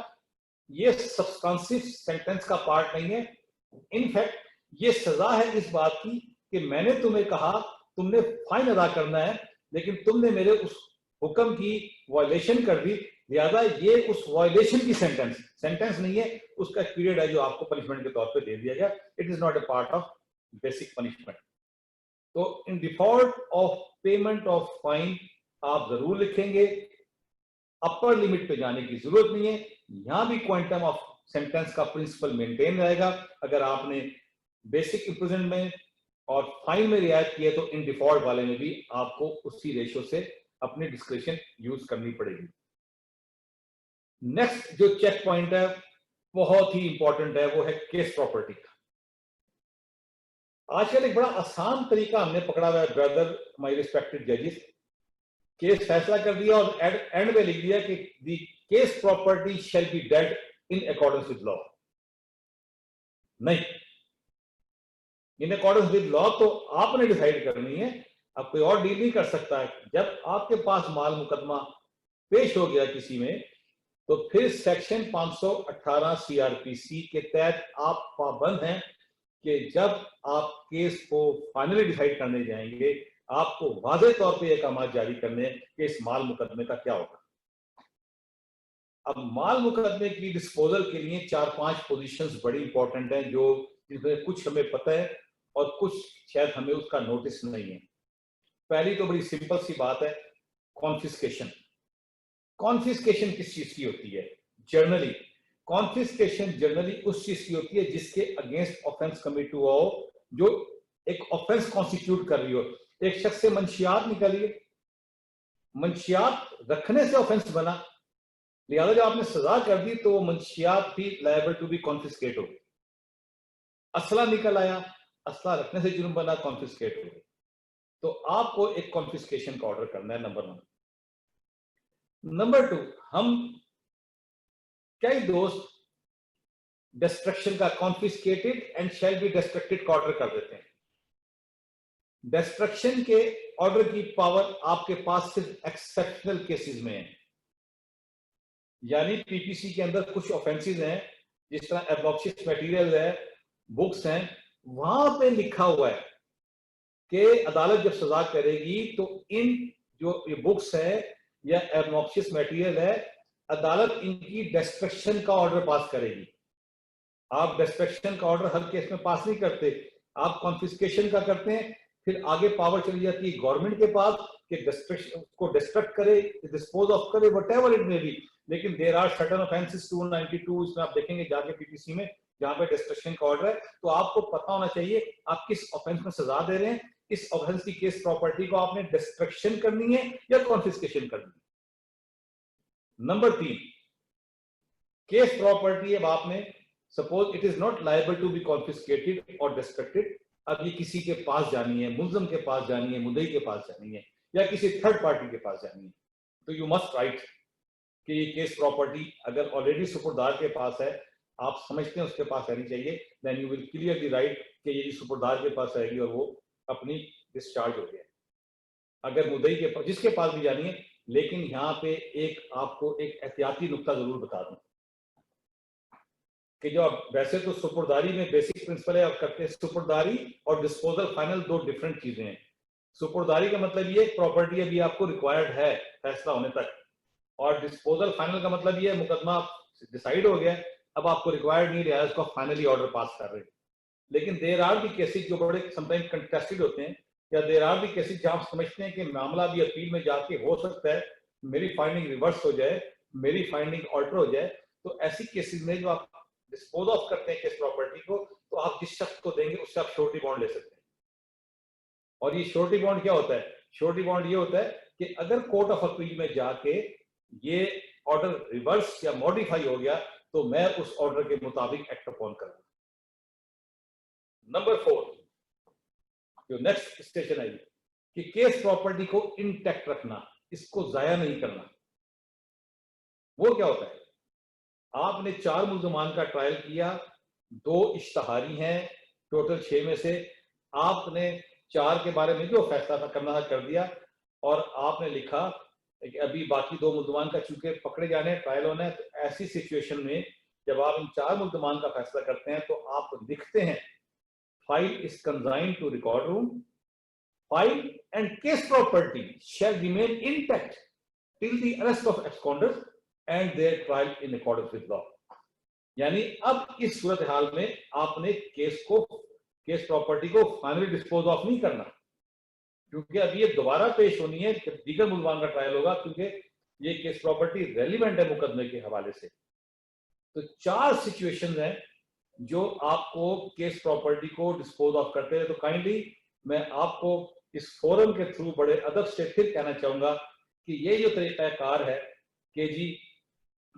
ये सब्सटेंसिव सेंटेंस का पार्ट नहीं है। इनफैक्ट ये सजा है इस बात की कि मैंने तुम्हें कहा तुमने फाइन अदा करना है, लेकिन तुमने मेरे उस हुक्म की वायलेशन कर दी, लिहाजा ये उस वायलेशन की सेंटेंस नहीं है, उसका पीरियड है जो आपको पनिशमेंट के तौर पे दे दिया गया. It is not a part of basic punishment. तो in default of payment of fine आप जरूर लिखेंगे. अपर लिमिट पे जाने की जरूरत नहीं है. यहां भी क्वांटम ऑफ सेंटेंस का प्रिंसिपल मेंटेन रहेगा. अगर आपने बेसिक इम्प्रिजनमेंट में और फाइन में रियायत की है तो इन डिफॉल्ट वाले में भी आपको उसी रेशो से अपनी डिस्क्रिप्शन यूज करनी पड़ेगी. नेक्स्ट जो चेक पॉइंट है बहुत ही इंपॉर्टेंट है, वो है केस प्रॉपर्टी का. आजकल एक बड़ा आसान तरीका हमने पकड़ा हुआ है ब्रदर, माय रिस्पेक्टेड जजेस. केस फैसला कर दिया और एंड में लिख दिया कि the case property shall be dealt in accordance with law. नहीं, इन अकॉर्डेंस विद लॉ तो आपने डिसाइड करनी है, अब कोई और डील नहीं कर सकता है. जब आपके पास माल मुकदमा पेश हो गया किसी में, तो फिर सेक्शन 518 सीआरपीसी के तहत आप पाबंद हैं कि जब आप केस को फाइनली डिसाइड करने जाएंगे आपको वाज़े तौर पे एक अहकाम जारी करने कि इस माल मुकदमे का क्या होगा. अब माल मुकदमे की डिस्पोजल के लिए 4-5 पोजीशंस बड़ी इंपॉर्टेंट हैं, जो जिसमें कुछ हमें पता है और कुछ शायद हमें उसका नोटिस नहीं है. पहली तो बड़ी सिंपल सी बात है, कॉन्फिस्केशन. कॉन्फिस्केशन किस चीज की होती है? जनरली कॉन्फिस्केशन जनरली उस चीज की होती है जिसके अगेंस्ट ऑफेंस कमिट हुआ हो, जो एक ऑफेंस कॉन्स्टिट्यूट कर रही हो. एक शख्स से मंशियात निकालिए, मंशियात रखने से ऑफेंस बना, लिहाजा जब आपने सजा कर दी तो वो मंशियात भी लायबल टू बी कॉन्फिस्केट हो गई. असला निकल आया, असला रखने से जुर्म बना, कॉन्फिस्केट हो गई. तो आपको एक कॉन्फिस्केशन का ऑर्डर करना है, नंबर 1. नंबर 2, हम कई दोस्त डिस्ट्रक्शन का confiscated and shall be distracted का ऑर्डर कर देते हैं. डिस्ट्रक्शन के ऑर्डर की पावर आपके पास सिर्फ एक्सेप्शनल केसेस में है. यानी पीपीसी के अंदर कुछ ऑफेंसेस हैं, जिस तरह एब्नॉक्शियस मटेरियल है, बुक्स हैं, वहां पे लिखा हुआ है कि अदालत जब सजा करेगी तो इन जो ये बुक्स है या एब्नॉक्शियस मटेरियल है, अदालत इनकी डिस्ट्रक्शन का ऑर्डर पास करेगी. आप डिस्ट्रक्शन का ऑर्डर हर केस में पास नहीं करते, आप कॉन्फिस्केशन का करते हैं. फिर आगे पावर चली जाती है गवर्नमेंट के पास कि डिस्ट्रक्शन को डिस्ट्रक्ट करे, डिस्पोज ऑफ करे, व्हाटएवर इट मे बी. लेकिन देयर आर सर्टेन ऑफेंसेस 292 इसमें आप देखेंगे जाके पीपीसी में, जहां पे डिस्ट्रक्शन का ऑर्डर है. तो आपको पता होना चाहिए आप किस ऑफेंस में सजा दे रहे हैं. इस ऑफेंस की केस प्रॉपर्टी को आपने डिस्ट्रक्शन करनी है या कॉन्फिस्केशन करनी है. नंबर 3, केस प्रॉपर्टी अब आपने suppose it is not liable to be confiscated और डिस्ट्रक्टेड. अब ये किसी के पास जानी है, मुल्जम के पास जानी है, मुद्दई के पास जानी है, या किसी थर्ड पार्टी के पास जानी है, तो यू मस्ट राइट कि ये केस प्रॉपर्टी अगर ऑलरेडी सुपुर्दार के पास है, आप समझते हैं उसके पास आनी चाहिए, then you will clearly write कि ये सुपुर्दार के पास आएगी और वो अपनी डिस्चार्ज हो गया. अगर मुद्दई के पास, जिसके पास भी जानी है. लेकिन यहाँ पे एक आपको एक एहतियाती नुक्ता जरूर बता दूं कि जो वैसे तो सुपुर्दारी में बेसिक प्रिंसिपल है, आप करते हैं सुपुर्दारी और डिस्पोजल फाइनल दो डिफरेंट चीजें हैं. सुपुर्दारी का मतलब ये प्रॉपर्टी अभी आपको रिक्वायर्ड है फैसला होने तक, और डिस्पोजल फाइनल का मतलब ये मुकदमा डिसाइड हो गया, अब आपको रिक्वायर्ड नहीं रहा, उसको फाइनली ऑर्डर पास कर रहे हैं. लेकिन देर आर भी केसेस जो बड़े समटाइम कंटेस्टेड होते हैं, या देर आर भी केसेस जहां आप समझते हैं कि मामला भी अपील में जाके हो सकता है मेरी फाइंडिंग रिवर्स हो जाए, मेरी फाइंडिंग ऑल्टर हो जाए. तो ऐसी केसेस में जो आप डिस्पोज ऑफ करते हैं केस प्रॉपर्टी को, तो आप जिस शख्स को देंगे उससे आप श्योरिटी बॉन्ड ले सकते हैं. और ये श्योरिटी बॉन्ड क्या होता है? श्योरिटी बॉन्ड ये होता है कि अगर कोर्ट ऑफ अपील में जाके ये ऑर्डर रिवर्स या मॉडिफाई हो गया तो मैं उस ऑर्डर के मुताबिक एक्ट अपॉन करूंगा. नंबर 4, जो नेक्स्ट स्टेशन है कि केस प्रॉपर्टी को इंटैक्ट रखना, इसको जाया नहीं करना. वो क्या होता है? आपने 4 मुल्जमान का ट्रायल किया, 2 इश्तहारी हैं, टोटल 6 में से आपने 4 के बारे में जो फैसला करना था कर दिया, और आपने लिखा कि अभी बाकी 2 मुल्जमान का चूंकि पकड़े जाने हैं, ट्रायल होना है. तो ऐसी सिचुएशन में जब आप इन 4 मुल्जमान का फैसला करते हैं तो आप लिखते हैं file is consigned to record room, file and case property shall remain intact till the arrest of absconders and their trial in accordance with law. यानी अब इस सूरत हाल में आपने केस प्रॉपर्टी को फाइनली डिस्पोज ऑफ नहीं करना, क्योंकि अब ये दोबारा पेश होनी है, दीगर मुलजमान का ट्रायल होगा, क्योंकि ये केस प्रॉपर्टी रेलिवेंट है मुकदमे के हवाले से। तो 4 सिचुएशंस हैं जो आपको केस प्रॉपर्टी को डिस्पोज ऑफ करते हैं। तो काइंडली मैं आपको इस फोरम के थ्रू बड़े अदब से फिर कहना चाहूंगा कि ये जो तरीकाकार है कि जी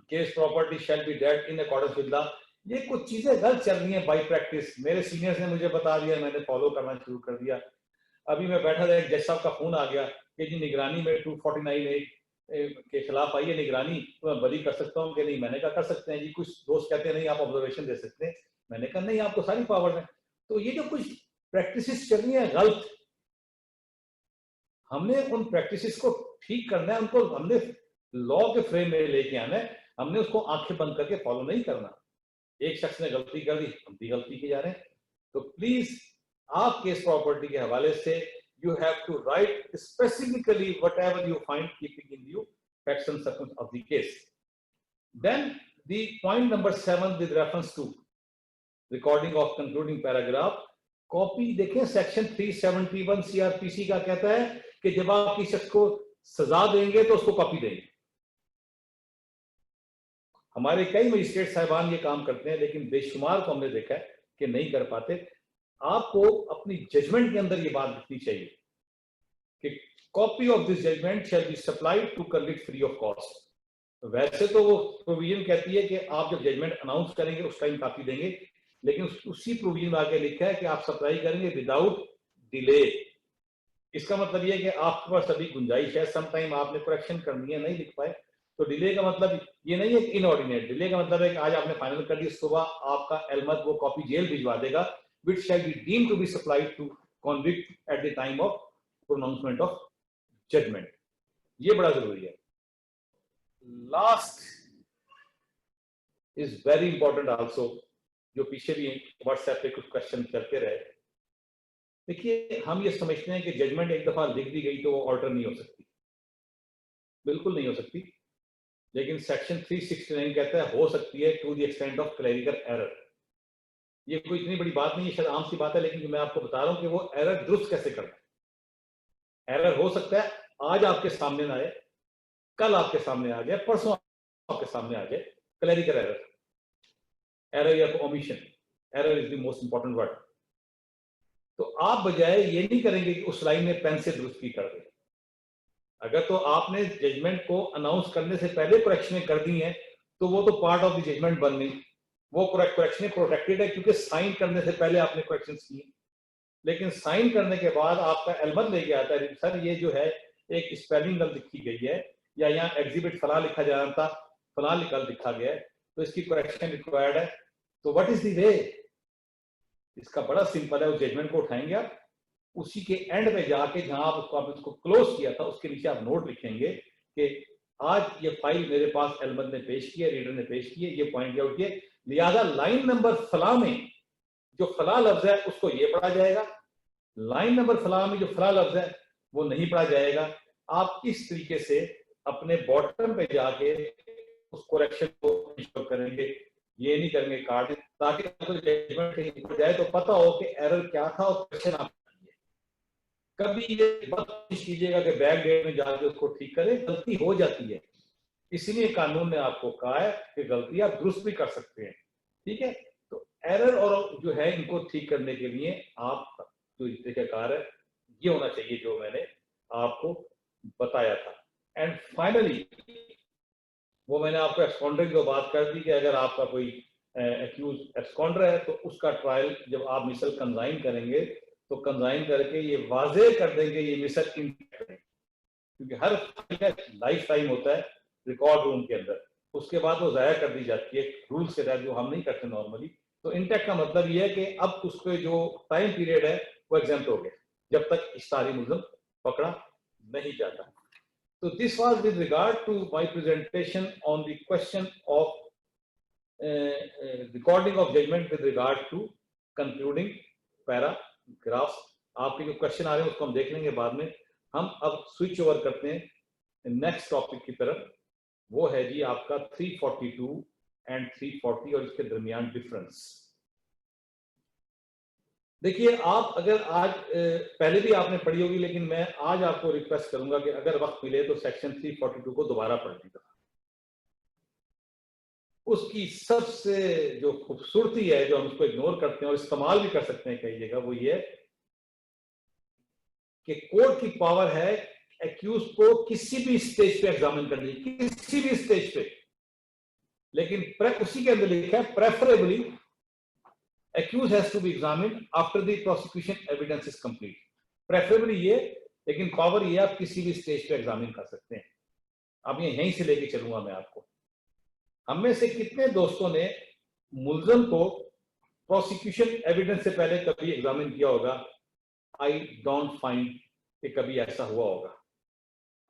केस प्रॉपर्टी शैल बी डेड इन अकॉर्डेंस विद लॉ, ये कुछ चीजें गलत चल रही हैं बाय प्रैक्टिस। मेरे सीनियर्स ने मुझे बता दिया, मैंने फॉलो करना शुरू कर दिया। अभी मैं बैठा था, एक जज साहब का फोन आ गया कि जी निगरानी में 249A के खिलाफ आई है निगरानी, तो मैं बरी कर सकता हूँ कि नहीं? मैंने कहा कर सकते हैं जी। कुछ दोस्त कहते हैं नहीं आप ऑब्जर्वेशन दे सकते हैं, मैंने कहा नहीं आपको सारी पावर है। तो ये जो कुछ प्रैक्टिसेस चल रही है गलत, हमने उन प्रैक्टिसेस को ठीक करना है, उनको हमने लॉ के फ्रेम में लेके आना है, हमने उसको आंखें बंद करके फॉलो नहीं करना। एक शख्स ने गलती कर दी, हम भी गलती की जा रहे हैं। तो प्लीज आप केस प्रॉपर्टी के हवाले से you have to write specifically whatever you find keeping in view facts and circumstances of the case. Then the point number 7 with reference to recording of concluding paragraph, copy देखें section 371 CRPC का कहता है कि जब आप किसी शख्स को सजा देंगे तो उसको कॉपी देंगे। हमारे कई मजिस्ट्रेट साहिबान ये काम करते हैं, लेकिन बेशुमार को हमने देखा है कि नहीं कर पाते। आपको अपनी जजमेंट के अंदर ये बात लिखनी चाहिए कि copy of this judgment shall be supplied to convict free of cost. वैसे तो वो प्रोविजन कहती है कि आप जब जजमेंट अनाउंस करेंगे उस टाइम कॉपी देंगे, लेकिन उसी प्रोविजन में आगे लिखा है कि आप सप्लाई करेंगे विदाउट डिले। इसका मतलब ये है कि आपके पास अभी गुंजाइश है, सम टाइम आपने करेक्शन करनी है, नहीं लिख पाए, तो डिले का मतलब ये नहीं है कि इनऑर्डिनेट। डिले का मतलब है कि आज आपने फाइनल कर दिया, सुबह आपका एलमत वो कॉपी जेल भिजवा देगा, which shall be deemed to be supplied to convict at the time of pronouncement of judgment. ये बड़ा जरूरी है। Last is very important also, जो पीछे भी व्हाट्सएप पे कुछ क्वेश्चन चलते रहे। देखिए हम ये समझते हैं कि जजमेंट एक दफा लिख दी गई तो वो ऑल्टर नहीं हो सकती, बिल्कुल नहीं हो सकती। लेकिन सेक्शन 369 कहता है हो सकती है to the extent of clerical error. ये कोई इतनी बड़ी बात नहीं है, शायद आम सी बात है, लेकिन मैं आपको बता रहा हूं कि वो एरर दुरुस्त कैसे करना है। एरर हो सकता है आज आपके सामने ना आए, कल आपके सामने आ जाए, परसों आपके सामने आ जाए। क्लरिकल एरर, एरर या omission, error is the most important word. तो आप बजाय ये नहीं करेंगे कि उस लाइन में पेन से दुरुस्त की कर दे। अगर तो आपने जजमेंट को अनाउंस करने से पहले करेक्शनें कर दी हैं तो वो तो पार्ट ऑफ द जजमेंट बन गई, वो करेक्शन प्रोटेक्टेड है क्योंकि साइन करने से पहले आपने करेक्शन किए। लेकिन साइन करने के बाद आपका एलमत लेके आता है सर ये जो है एक स्पेलिंग गलत लिखी गई है, या यहाँ एग्जिबिट फला लिखा जा रहा था फला लिखा गया है, तो इसकी करेक्शन रिक्वायर्ड है। तो व्हाट इज द वे? इसका बड़ा सिंपल है, उस जजमेंट को उठाएंगे आप, उसी के एंड में जाके जहां आप उसको क्लोज किया था उसके नीचे आप नोट लिखेंगे कि आज ये फाइल मेरे पास एलमत ने पेश की है, रीडर ने पेश की है, ये पॉइंट आउट किए, लिहाजा लाइन नंबर फला में जो फला लफ्ज है उसको ये पढ़ा जाएगा, लाइन नंबर फला में जो फला लफ्ज है वो नहीं पढ़ा जाएगा। आप इस तरीके से अपने बॉटम पे जाके उस करेक्शन को इंश्योर करेंगे, ये नहीं करेंगे कार्ड, ताकि जजमेंट कहीं हो जाए तो पता हो कि एरर क्या था और क्वेश्चन आप कभी ये मत कीजिएगा कि बैक डेट में जाके उसको ठीक करें, गलती हो जाती है। इसलिए कानून ने आपको कहा है कि गलती आप दुरुस्त भी कर सकते हैं, ठीक है। तो एरर और जो है इनको ठीक करने के लिए आप जो तरीकाकार है ये होना चाहिए जो मैंने आपको बताया था। एंड फाइनली वो मैंने आपको एक्सकॉन्डर की बात कर दी कि अगर आपका कोई एक्यूज एक्सकॉन्डर है तो उसका ट्रायल जब आप मिसल कंजाइन करेंगे तो कंजाइन करके ये वाजे कर देंगे ये मिसल इंटैक्ट, क्योंकि हर लाइफ टाइम होता है रिकॉर्ड रूम के अंदर, उसके बाद वो जाया कर दी जाती है रूल्स के तहत, जो हम नहीं करते नॉर्मली। तो इंटैक्ट का मतलब ये है कि अब उसके जो टाइम पीरियड है वो एग्जाम्प्ट हो गया जब तक इश्तारी मुल्ज़िम पकड़ा नहीं जाता। So this was with regard to my presentation on the question of recording of judgment with regard to concluding paragraphs. आपके जो क्वेश्चन आ रहे हैं उसको हम देख लेंगे बाद में। हम अब स्विच ओवर करते हैं नेक्स्ट टॉपिक की तरफ, वो है जी आपका 342 एंड 340 और इसके दरमियान डिफरेंस। देखिए आप अगर आज पहले भी आपने पढ़ी होगी, लेकिन मैं आज आपको रिक्वेस्ट करूंगा कि अगर वक्त मिले तो सेक्शन 342 को दोबारा पढ़ लीजिएगा। उसकी सबसे जो खूबसूरती है, जो हम उसको इग्नोर करते हैं और इस्तेमाल भी कर सकते हैं कई जगह, वो ये कि कोर्ट की पावर है एक्यूज को किसी भी स्टेज पे एग्जामिन करने की, किसी भी स्टेज पे, लेकिन उसी के अंदर लिखा है preferably accused has to be examined after the prosecution evidence is complete। Preferably ये, लेकिन पावर ये आप किसी भी स्टेज पे एग्जामिन कर सकते हैं। अब ये यहीं से लेके चलूंगा मैं आपको। हम में से कितने दोस्तों ने मुल्जम को प्रोसिक्यूशन एविडेंस से पहले कभी एग्जामिन किया होगा? आई डोंट फाइंड कि कभी ऐसा हुआ होगा।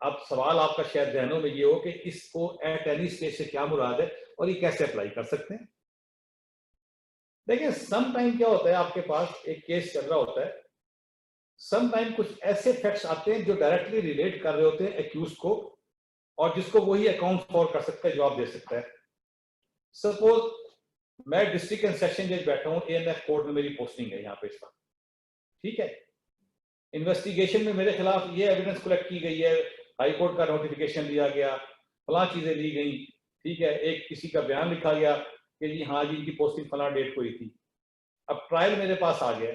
अब सवाल आपका शायद जहनों में ये हो कि इसको एट एनी स्टेज से क्या मुराद है और ये कैसे अप्लाई कर सकते हैं। देखिए सम टाइम क्या होता है, आपके पास एक केस चल रहा होता है, सम टाइम कुछ ऐसे फैक्ट्स आते हैं जो डायरेक्टली रिलेट कर रहे होते हैं एक्यूज को, और जिसको वही अकाउंट फॉर कर सकता है, जवाब दे सकता है। सपोज मैं डिस्ट्रिक्ट एंड सेशन जज बैठा हूं, एएनएफ कोर्ट में मेरी पोस्टिंग है यहाँ पे इस वक्त, ठीक है। इन्वेस्टिगेशन में मेरे खिलाफ ये एविडेंस कलेक्ट की गई है, हाई कोर्ट का नोटिफिकेशन दिया गया, फला चीजें ली गई, ठीक है। एक किसी का बयान लिखा गया कि जी हाँ जी इनकी पोस्टिंग फला डेट को ही थी। अब ट्रायल मेरे पास आ गया।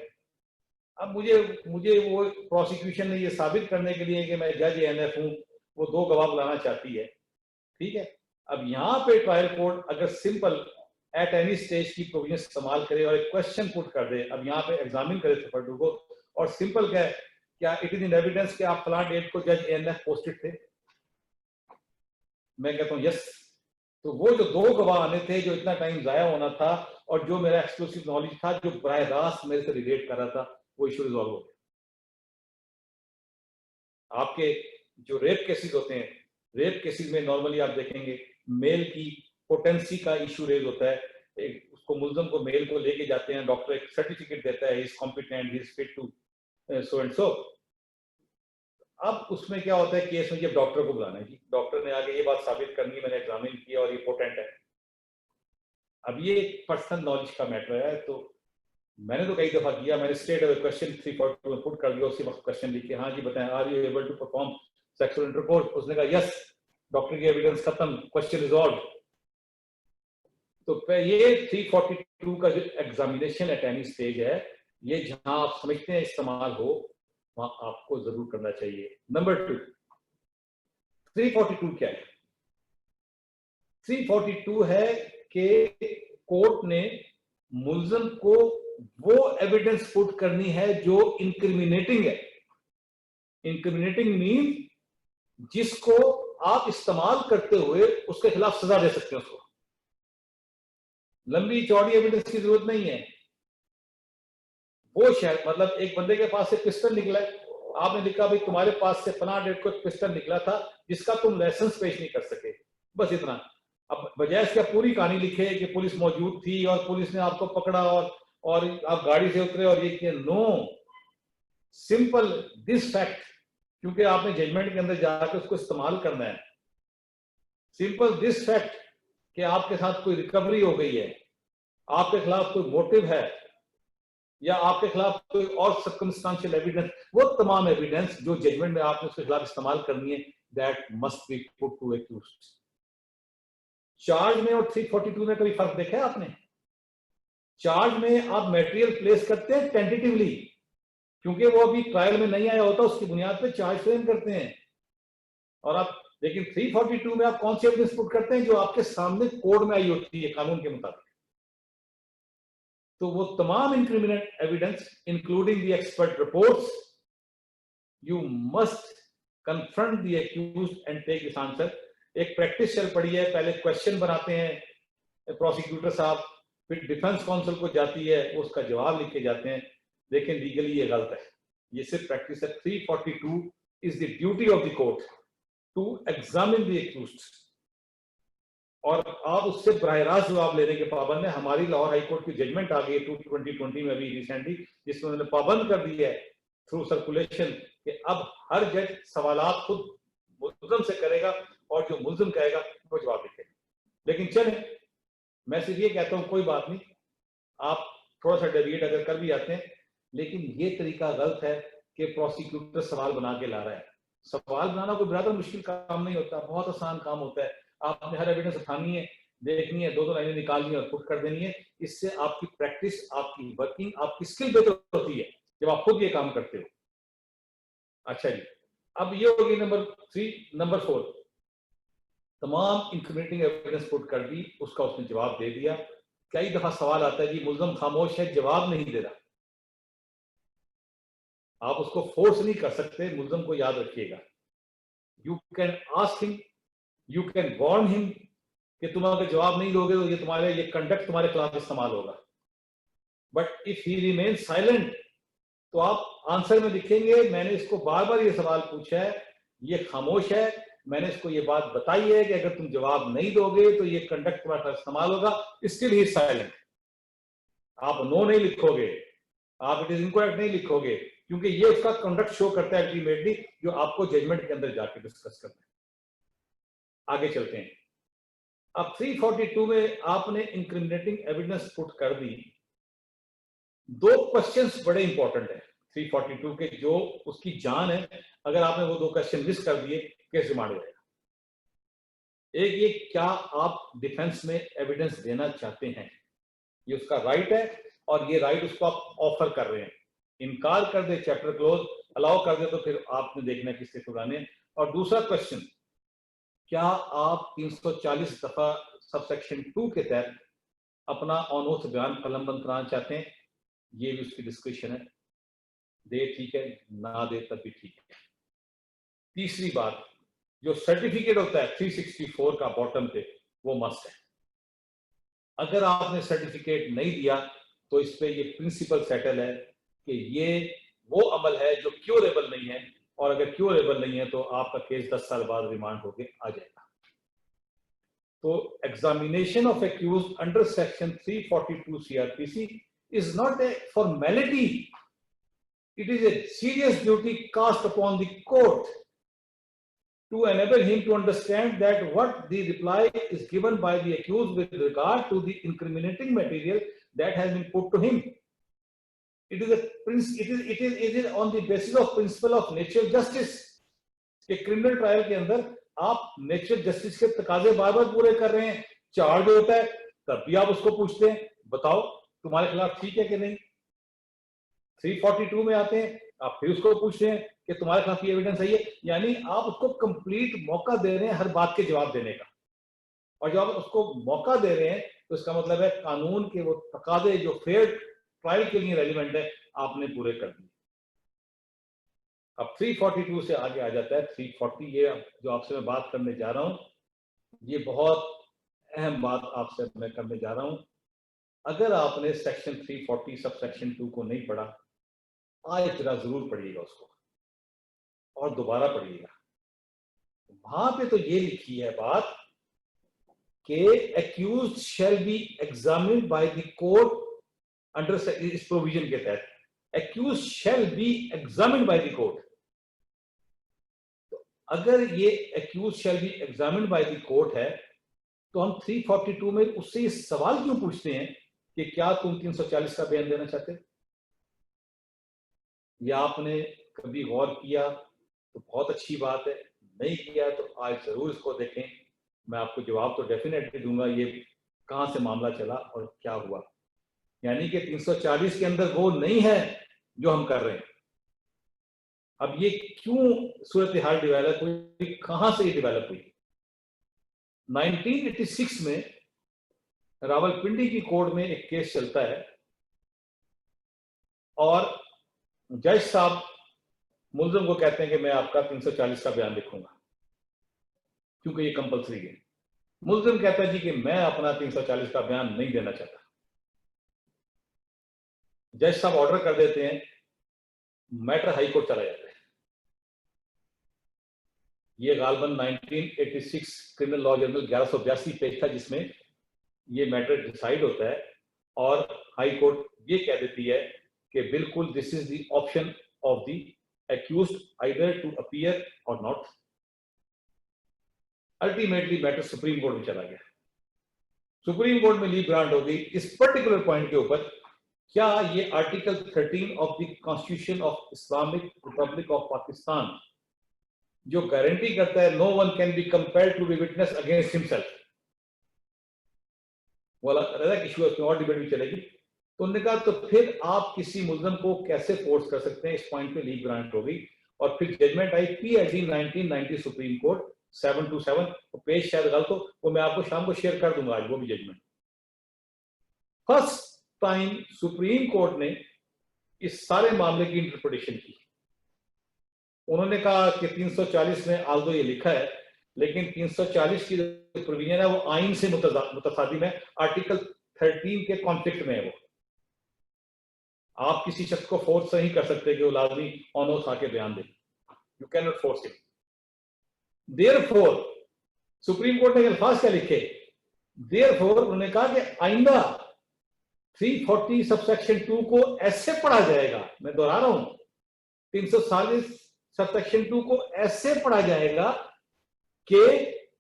अब मुझे वो प्रोसिक्यूशन ने ये साबित करने के लिए कि मैं जज एएनएफ हूं, वो 2 गवाह बुलाना चाहती है, ठीक है। अब यहाँ पे ट्रायल कोर्ट अगर सिंपल एट एनी स्टेज की प्रोविजन इस्तेमाल करे और एक क्वेश्चन पुट कर दे, अब यहाँ पे एग्जामिन करे सफर को, और सिंपल क्या इट इज इन एविडेंस कि आप फला डेट को जज एएनएफ पोस्टेड थे, मैं कहता हूँ यस। तो वो जो 2 गवाह आने थे, जो इतना टाइम जाया होना था, और जो मेरा एक्सक्लूसिव नॉलेज था, जो बराह रास्त मेरे से रिलेट कर रहा था, वो इशू रिजॉल्व हो गया। आपके जो रेप केसेस होते हैं, रेप केसेस में नॉर्मली आप देखेंगे मेल की पोटेंसी का इशू रेज होता है। उसको मुल्जम को मेल को लेके जाते हैं, डॉक्टर एक सर्टिफिकेट देता है, is competent, he is fit to so and so. अब उसमें क्या होता है, केस में जब डॉक्टर को बुलाना है, डॉक्टर ने आगे ये बात साबित करनी है मैंने एग्जामिन किया और ये पोटेंट है। अब ये पर्सनल नॉलेज का मैटर है, तो मैंने तो कई दफा किया, मैंने स्ट्रेट अवे क्वेश्चन 342 में पुट कर दिया, उसी वक्त क्वेश्चन लिख के, हाँ जी बताएं, are you able to perform sexual intercourse? उसने कहा यस, डॉक्टर की एविडेंस खत्म, क्वेश्चन रिजॉल्व। तो ये 342 का जो एग्जामिनेशन एट एनी स्टेज है, ये जहां आप समझते हैं इस्तेमाल हो, वहां आपको जरूर करना चाहिए। नंबर 2, 342 क्या है? 342 है कि कोर्ट ने मुल्जम को वो एविडेंस पुट करनी है जो इंक्रिमिनेटिंग है। इंक्रिमिनेटिंग मीन जिसको आप इस्तेमाल करते हुए उसके खिलाफ सजा दे सकते हैं। उसको लंबी चौड़ी एविडेंस की जरूरत नहीं है। वो शायद मतलब एक बंदे के पास से पिस्टल निकला है, आपने लिखा भाई तुम्हारे पास से फला डेट को पिस्टल निकला था जिसका तुम लाइसेंस पेश नहीं कर सके, बस इतना। अब बजाय इसका पूरी कहानी लिखे कि पुलिस मौजूद थी और पुलिस ने आपको पकड़ा और आप गाड़ी से उतरे और ये किया, नो, सिंपल दिस फैक्ट, क्योंकि आपने जजमेंट के अंदर जाकर उसको इस्तेमाल करना है। सिंपल दिस फैक्ट कि आपके साथ कोई रिकवरी हो गई है, आपके खिलाफ कोई मोटिव है, या आपके खिलाफ कोई और सर्कमस्टेंशियल एविडेंस, वो तमाम एविडेंस जो जजमेंट में आपने उसके खिलाफ इस्तेमाल करनी है, that must be put to accused. Charge में और 342 में कभी फर्क देखा है आपने? चार्ज में आप मटेरियल प्लेस करते हैं टेंटेटिवली, क्योंकि वो अभी ट्रायल में नहीं आया होता, उसकी बुनियाद पे चार्ज फ्रेम करते हैं। और आप लेकिन 342 में आप कौन सी एविडेंस पुट करते हैं? जो आपके सामने कोर्ट में आई होती है कानून के मुताबिक। तो वो तमाम incriminate evidence including the expert reports, you must confront the accused and take this answer. एक प्रैक्टिस चल पड़ी है, पहले क्वेश्चन बनाते हैं प्रोसिक्यूटर साहब, फिर डिफेंस काउंसिल को जाती है, उसका जवाब लिख के जाते हैं। लेकिन लीगली ये गलत है, ये सिर्फ प्रैक्टिस है। 342 is the duty of the court to examine the accused, और आप उससे बराह रास्त जवाब लेने के पाबंद है। हमारी लाहौर हाई कोर्ट की जजमेंट आ गई है 2020 में अभी रिसेंटली, जिसमें उन्होंने पाबंद कर दिया है थ्रू सर्कुलेशन कि अब हर जज सवालात खुद मुल्जम से करेगा और जो मुल्जिम कहेगा वो जवाब लिखेगा। लेकिन चले, मैं सिर्फ ये कहता हूँ कोई बात नहीं, आप थोड़ा सा डेविएट अगर कर भी जाते हैं, लेकिन ये तरीका गलत है कि प्रोसिक्यूटर सवाल बना के ला रहा है। सवाल बनाना कोई बराबर मुश्किल काम नहीं होता, बहुत आसान काम होता है। आपने हर एविडेंस उठानी है, देखनी है, दो लाइनें निकालनी है और पुट कर देनी है। इससे आपकी प्रैक्टिस, आपकी वर्किंग, आपकी स्किल बेहतर होती है जब आप खुद ये काम करते हो। अच्छा जी, अब ये होगी नंबर 3। नंबर 4, तमाम इंक्रिमिनेटिंग एविडेंस पुट कर दी, उसका उसने जवाब दे दिया। कई दफा सवाल आता है जी मुल्जिम खामोश है, जवाब नहीं दे रहा। आप उसको फोर्स नहीं कर सकते, मुल्जिम को याद रखिएगा। You can ask him, you can warn him कि तुम अगर जवाब नहीं दोगे तो ये कंडक्ट तुम्हारे खिलाफ इस्तेमाल होगा। But if he remain silent, तो आप आंसर में लिखेंगे मैंने इसको बार बार ये सवाल पूछा है, ये खामोश है, मैंने इसको ये बात बताई है कि अगर तुम जवाब नहीं दोगे तो ये कंडक्ट तुम्हारे खिलाफ इस्तेमाल होगा, स्टिल ही साइलेंट। आप नो नहीं लिखोगे, आप इट इज इनकरेक्ट नहीं लिखोगे, क्योंकि ये उसका कंडक्ट शो करता है अल्टीमेटली, जो आपको जजमेंट के अंदर जाके डिस्कस करना है। आगे चलते हैं। अब 342 में आपने इंक्रिमिनेटिंग एविडेंस पुट कर दी। दो क्वेश्चंस बड़े इंपॉर्टेंट है 342 के, जो उसकी जान है। अगर आपने वो दो क्वेश्चन मिस कर दिए, केस रिमांड हो जाएगा। एक ये, क्या आप डिफेंस में एविडेंस देना चाहते हैं, ये उसका राइट है, और ये राइट उसको आप ऑफर कर रहे हैं। इनकार कर दे चैप्टर क्लोज, अलाउ कर दे तो फिर आपने देखना है किससे छुड़ाने। और दूसरा क्वेश्चन, क्या आप 340 दफा सबसेक्शन 2 के तहत अपना ऑन ओथ बयान कलमबंद कराना चाहते हैं, ये भी उसकी डिस्कशन है। दे ठीक है, ना दे तब भी ठीक है। तीसरी बात, जो सर्टिफिकेट होता है 364 का बॉटम पे, वो मस्ट है। अगर आपने सर्टिफिकेट नहीं दिया तो इस पे ये प्रिंसिपल सेटल है कि ये वो अमल है जो क्योरेबल नहीं है, और अगर क्योरेबल नहीं है तो आपका केस 10 साल बाद रिमांड होके आ जाएगा। तो examination of accused under section 342 CRPC is not a formality, it is a serious duty cast upon the court to enable him to understand that what the reply is given by the accused with regard to the incriminating material that has been put to him. It is on the basis of principle of natural justice. एक criminal trial के अंदर आप natural justice के तकाजे बार बार पूरे कर रहे हैं। Charge होता है तब भी आप उसको पूछते हैं, बताओ तुम्हारे खिलाफ ठीक है कि नहीं। 342 में आते हैं, आप फिर उसको पूछते हैं कि तुम्हारे खिलाफ ये एविडेंस है, यानी आप उसको कंप्लीट मौका दे रहे हैं हर बात के जवाब देने का। और जब आप उसको मौका दे रहे हैं तो इसका मतलब है कानून के वो तकाजे जो फेयर ट्रायल के लिए रेलिवेंट है, आपने पूरे कर दिए। अब 342 से आगे आ जाता है 340। ये जो आपसे मैं बात करने जा रहा हूं, ये बहुत अहम बात आपसे मैं करने जा रहा हूं। अगर आपने सेक्शन 340 सब सेक्शन 2 को नहीं पढ़ा, आज जरा जरूर पढ़िएगा उसको और दोबारा पढ़िएगा। वहां पे तो ये लिखी है बात कि accused shall be examined by the court under इस प्रोविजन के तहत, accused shall be examined by the court. तो अगर ये accused shall be examined by the court है, तो हम 342 में उससे ये सवाल क्यों पूछते हैं कि क्या तुम 340 का बयान देना चाहते? या आपने कभी गौर किया तो बहुत अच्छी बात है, नहीं किया तो आज जरूर इसको देखें। मैं आपको जवाब तो डेफिनेटली दूंगा ये कहां से मामला चला और क्या हुआ। यानी कि 340 के अंदर वो नहीं है जो हम कर रहे हैं। अब ये क्यों सूरत हाल डेवलप हुई, कहां से ये डेवलप हुई? 1986 में रावलपिंडी की कोर्ट में एक केस चलता है और जज साहब मुल्जिम को कहते हैं कि मैं आपका 340 का बयान लिखूंगा क्योंकि ये कंपलसरी है। मुल्जिम कहता है जी कि मैं अपना 340 का बयान नहीं देना चाहता। जज साहब ऑर्डर कर देते हैं, मैटर हाई कोर्ट चला जाता है। ये गालबन 1986 क्रिमिनल लॉ जर्नल 1182 पेज था जिसमें ये मैटर डिसाइड होता है, और हाई कोर्ट ये कह देती है कि बिल्कुल this is the option of the accused either to appear or not. Ultimately matter Supreme Court में चला गया। सुप्रीम कोर्ट में लीव ग्रांट हो गई इस पर्टिकुलर पॉइंट के ऊपर, क्या ये article 13 of the constitution of Islamic Republic of Pakistan जो गारंटी करता है no one can be compelled to be witness against himself, वाला अलग इशू है, उसमें और डिबेट भी चलेगी। तो उन्होंने कहा तो फिर आप किसी मुल्ज़िम को कैसे फोर्स कर सकते हैं, इस पॉइंट पे लीव ग्रांट हो गई और फिर जजमेंट आई PID 1990 सुप्रीम कोर्ट 727, तो पेज शायद गलत हो, वो मैं आपको शाम को शेयर कर दूंगा आज वो भी judgment. First time Supreme Court ने इस सारे मामले की इंटरप्रिटेशन की। उन्होंने कहा कि 340 में आल्दो ये लिखा है, लेकिन 340 की प्रोविजन है वो आइन से मुतसादिम है, आर्टिकल 13 के कॉन्फ्लिक्ट में है। वो आप किसी शख्स को फोर्स नहीं कर सकते कि वो लाजमी ऑन ओथ आके बयान दे, you can not force it. Therefore Supreme Court ने अल्फाज क्या लिखे, देयरफॉर उन्होंने कहा कि आइंदा 340 सबसेक्शन 2 को ऐसे पढ़ा जाएगा, मैं दोहरा रहा हूं, 340 सबसेक्शन 2 को ऐसे पढ़ा जाएगा कि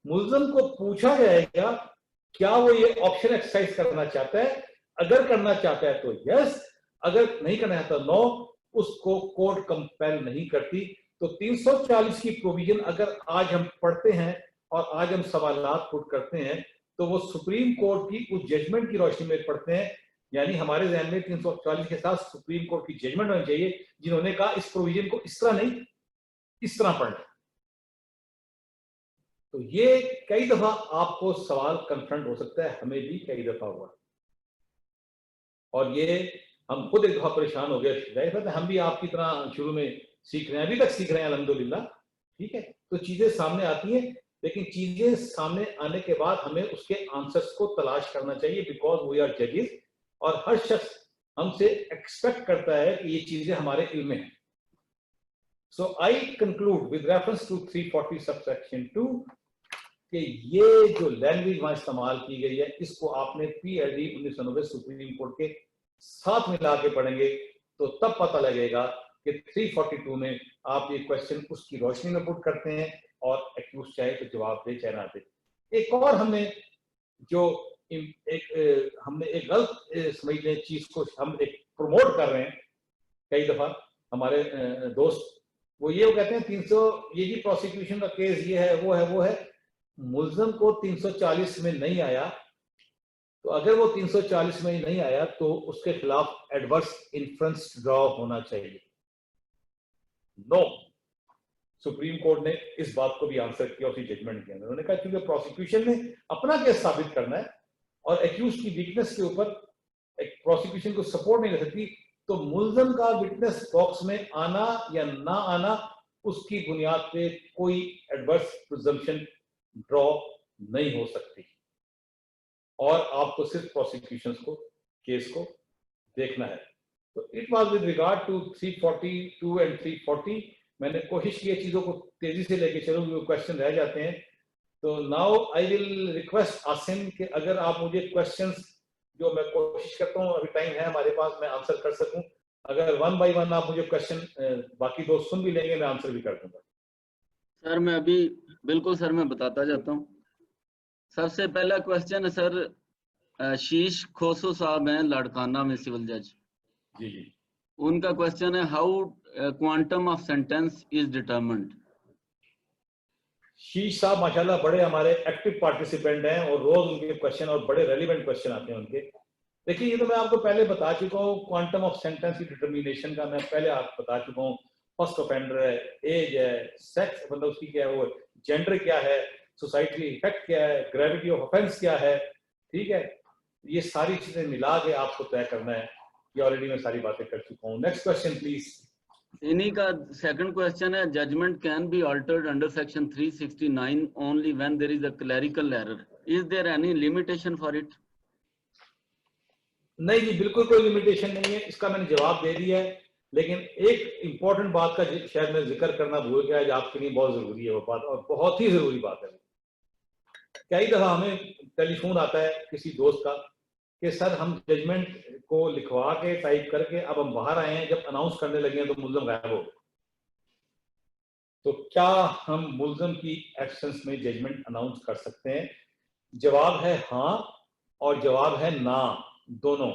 मुल्ज़िम को पूछा जाएगा क्या वो ये ऑप्शन एक्सरसाइज करना चाहता है, अगर करना चाहता है तो यस, अगर नहीं करना चाहता नो, उसको कोर्ट कंपेल नहीं करती। तो 340 की प्रोविजन अगर आज हम पढ़ते हैं और आज हम सवालात पुट करते हैं तो वो सुप्रीम कोर्ट की उस जजमेंट की रोशनी में पढ़ते हैं, यानी हमारे ज़हन में 340 के साथ सुप्रीम कोर्ट की जजमेंट होनी चाहिए जिन्होंने कहा इस प्रोविजन को इस तरह नहीं इस तरह पढ़ना। तो ये कई दफा आपको सवाल कन्फ्रंट हो सकता है, हमें भी कई दफा हुआ और ये हम खुद एक दफा परेशान हो गए। हम भी आपकी तरह शुरू में सीख रहे हैं, अभी तक सीख रहे हैं अल्हम्दुलिल्लाह, ठीक है। तो चीजें सामने आती हैं, लेकिन चीजें सामने आने के बाद हमें उसके आंसर्स को तलाश करना चाहिए, बिकॉज वी आर जजेस और हर शख्स हमसे एक्सपेक्ट करता है कि ये चीजें हमारे इल्म में है। So I conclude with reference to 340 subsection 2 कि ये जो लैंग्वेज वहां इस्तेमाल की गई है इसको आपने PID 1990 सुप्रीम कोर्ट के साथ मिला के पढ़ेंगे तो तब पता लगेगा कि 342 में आप ये क्वेश्चन उसकी रोशनी में पुट करते हैं और एक्यूज चाहे तो जवाब दे चाहे ना दे। एक और हमने जो हमने एक गलत समझ लें चीज को हम एक प्रमोट कर रहे हैं कई दफा हमारे दोस्त, वो कहते हैं 300 ये जी प्रोसिक्यूशन का केस ये है वो है, मुल्ज़िम को 340 में नहीं आया तो अगर वो 340 में नहीं आया तो उसके खिलाफ एडवर्स इन्फ्रेंस ड्रॉ होना चाहिए। नो, सुप्रीम कोर्ट ने इस बात को भी आंसर किया उसी जजमेंट के अंदर। उन्होंने कहा क्योंकि प्रोसिक्यूशन ने अपना केस साबित करना है और एक्यूज की वीकनेस के ऊपर एक प्रोसिक्यूशन को सपोर्ट नहीं कर सकती, तो मुल्ज़िम का विटनेस बॉक्स में आना या ना आना उसकी बुनियाद पे कोई एडवर्स प्रिजम्पशन ड्रॉ नहीं हो सकती और आपको सिर्फ प्रोसिक्यूशन को केस को देखना है। तो it was with regard to 342 and 340। मैंने कोशिश की है चीजों को तेजी से लेके चलूं, जो क्वेश्चन रह जाते हैं। तो now I will request Asim कि अगर आप मुझे क्वेश्चंस जो मैं कोशिश करता हूं, अभी टाइम है हमारे पास, मैं आंसर कर सकूं। अगर 1 बाय 1 आप मुझे क्वेश्चन बाकी दोस्त सुन भी लेंगे, मैं आंसर भी कर दूंगा। सर मैं अभी बिल्कुल सर मैं बताता जाता हूँ। सबसे पहला क्वेश्चन है सर शीश खोसो साहब हैं लाड़काना में सिविल जज। जी जी, उनका क्वेश्चन है how quantum of sentence is determined. शीश साहब माशाल्लाह बड़े हमारे एक्टिव पार्टिसिपेंट हैं और रोज उनके क्वेश्चन और बड़े रेलिवेंट क्वेश्चन आते हैं उनके। देखिए ये तो मैं आपको पहले बता चुका हूँ, क्वांटम ऑफ सेंटेंस की डिटर्मिनेशन का मैं पहले आपको बता चुका हूँ। फर्स्ट ऑफेंडर है, एज है, सेक्स मतलब उसकी क्या है, वो जेंडर क्या है, सोसाइटी इफेक्ट क्या है, ग्रेविटी ऑफ ऑफेंस क्या है, ठीक है। ये सारी चीजें मिला के आपको तय करना है। ये ऑलरेडी मैं सारी बातें कर चुका हूँ। Next question please. इन्हीं का सेकंड क्वेश्चन है judgment can be altered under section 369 only when there is a clerical error, is there any limitation for it. नहीं जी, बिल्कुल कोई लिमिटेशन नहीं है, इसका मैंने जवाब दे दिया है। लेकिन एक इंपॉर्टेंट बात का शायद मैं जिक्र करना भूल गया, आज आपके लिए बहुत जरूरी है वो बात, और बहुत ही जरूरी बात है। कई दफा हमें टेलीफोन आता है किसी दोस्त का कि सर हम जजमेंट को लिखवा के टाइप करके अब हम बाहर आए हैं, जब अनाउंस करने लगे हैं तो मुल्ज़िम गायब हो गए। तो क्या हम मुल्ज़म की एब्सेंस में जजमेंट अनाउंस कर सकते हैं? जवाब है हाँ और जवाब है ना, दोनों।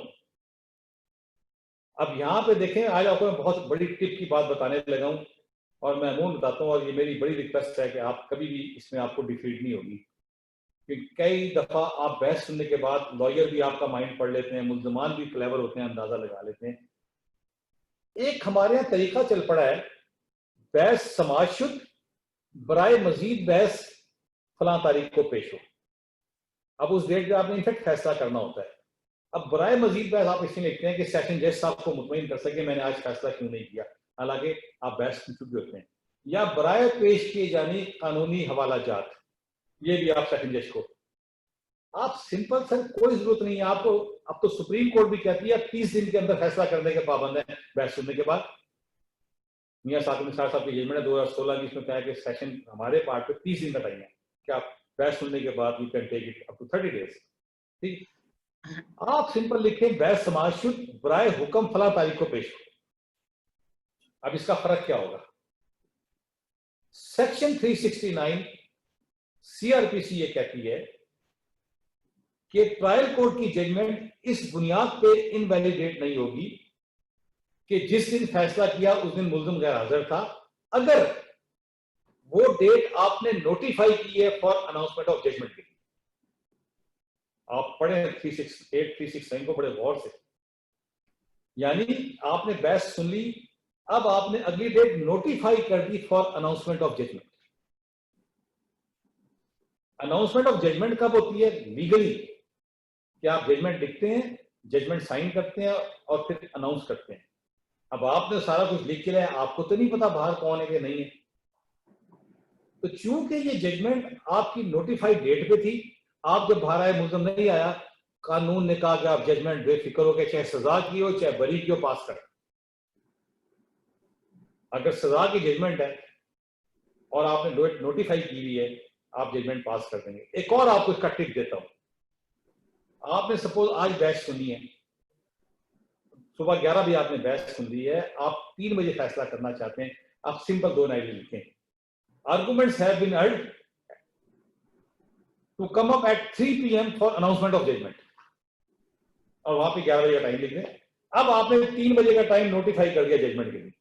अब यहाँ पे देखें, आज आपको मैं बहुत बड़ी टिप की बात बताने लगा हूँ और मैं अमूमन बताता हूँ, और ये मेरी बड़ी रिक्वेस्ट है कि आप कभी भी इसमें आपको डिफीट नहीं होगी, क्योंकि कई दफा आप बहस सुनने के बाद लॉयर भी आपका माइंड पढ़ लेते हैं, मुल्जमान भी क्लेवर होते हैं, अंदाजा लगा लेते हैं। एक हमारे यहाँ तरीका चल पड़ा है, बहस समाज शुद्ध, बराए मजीद बहस फलां तारीख को पेश हो। अब उस डेट पे आपने इनफेक्ट फैसला करना होता है। अब बराए मजीद बहस आप इसमें लिखते हैं कि सेशन जज साहब को मुतमईन कर सके मैंने आज फैसला क्यों नहीं किया, हालांकि आप बहस में चुप होते हैं। या बराए पेश किए जाने कानूनी हवाला जात, ये भी आप सेशन जज को, आप सिंपल सर कोई जरूरत नहीं है आपको। अब तो सुप्रीम कोर्ट भी कहती है 30 दिन के अंदर फैसला करने के पाबंद है बहस सुनने के बाद। मियां साहब की जजमेंट है 2016 की, इसमें कहा कि सेशन हमारे पार्ट पे 30 दिन का टाइम है कि आप बहस सुनने के बाद you can take it up to 30 days. ठीक, आप सिंपल लिखें बहस समाज शुद्ध, बराए हुक्म फला तारीख को पेश हो। अब इसका फर्क क्या होगा? सेक्शन 369 सीआरपीसी ये कहती है कि ट्रायल कोर्ट की जजमेंट इस बुनियाद पे इनवैलिडेट नहीं होगी कि जिस दिन फैसला किया उस दिन मुल्जिम गैर हाजिर था, अगर वो डेट आपने नोटिफाई की है फॉर अनाउंसमेंट ऑफ जजमेंट की। आप पढ़े 368 369 को बड़े गौर से, यानी आपने बहस सुन ली, अब आपने अगली डेट नोटिफाई कर दी for announcement of judgment. Announcement of judgment कब होती है लीगली? कि आप जजमेंट लिखते हैं, जजमेंट साइन करते हैं और फिर अनाउंस करते हैं। अब आपने सारा कुछ लिख के लाया, आपको तो नहीं पता बाहर कौन है कि नहीं है। तो चूंकि ये जजमेंट आपकी नोटिफाइड डेट पे थी, आप जब बाहर आए मुल्जिम नहीं आया, कानून ने कहा कि आप जजमेंट बेफिक्र हो के चाहे सजा की हो चाहे बरी की हो पास करें। अगर सजा की जजमेंट है और आपने नोटिफाई की हुई है, आप जजमेंट पास कर देंगे। एक और आपको इसका टिप देता हूं, आपने सपोज आज बहस सुनी है, सुबह 11 बजे आपने बहस सुन ली है, आप 3 बजे फैसला करना चाहते हैं, आप सिंपल 2 लाइन लिखें, arguments have been heard to come up at 3 PM for announcement of judgment, और वहां पे 11 बजे का टाइम लिख दें। अब आपने 3 बजे का टाइम नोटिफाई कर दिया जजमेंट के लिए।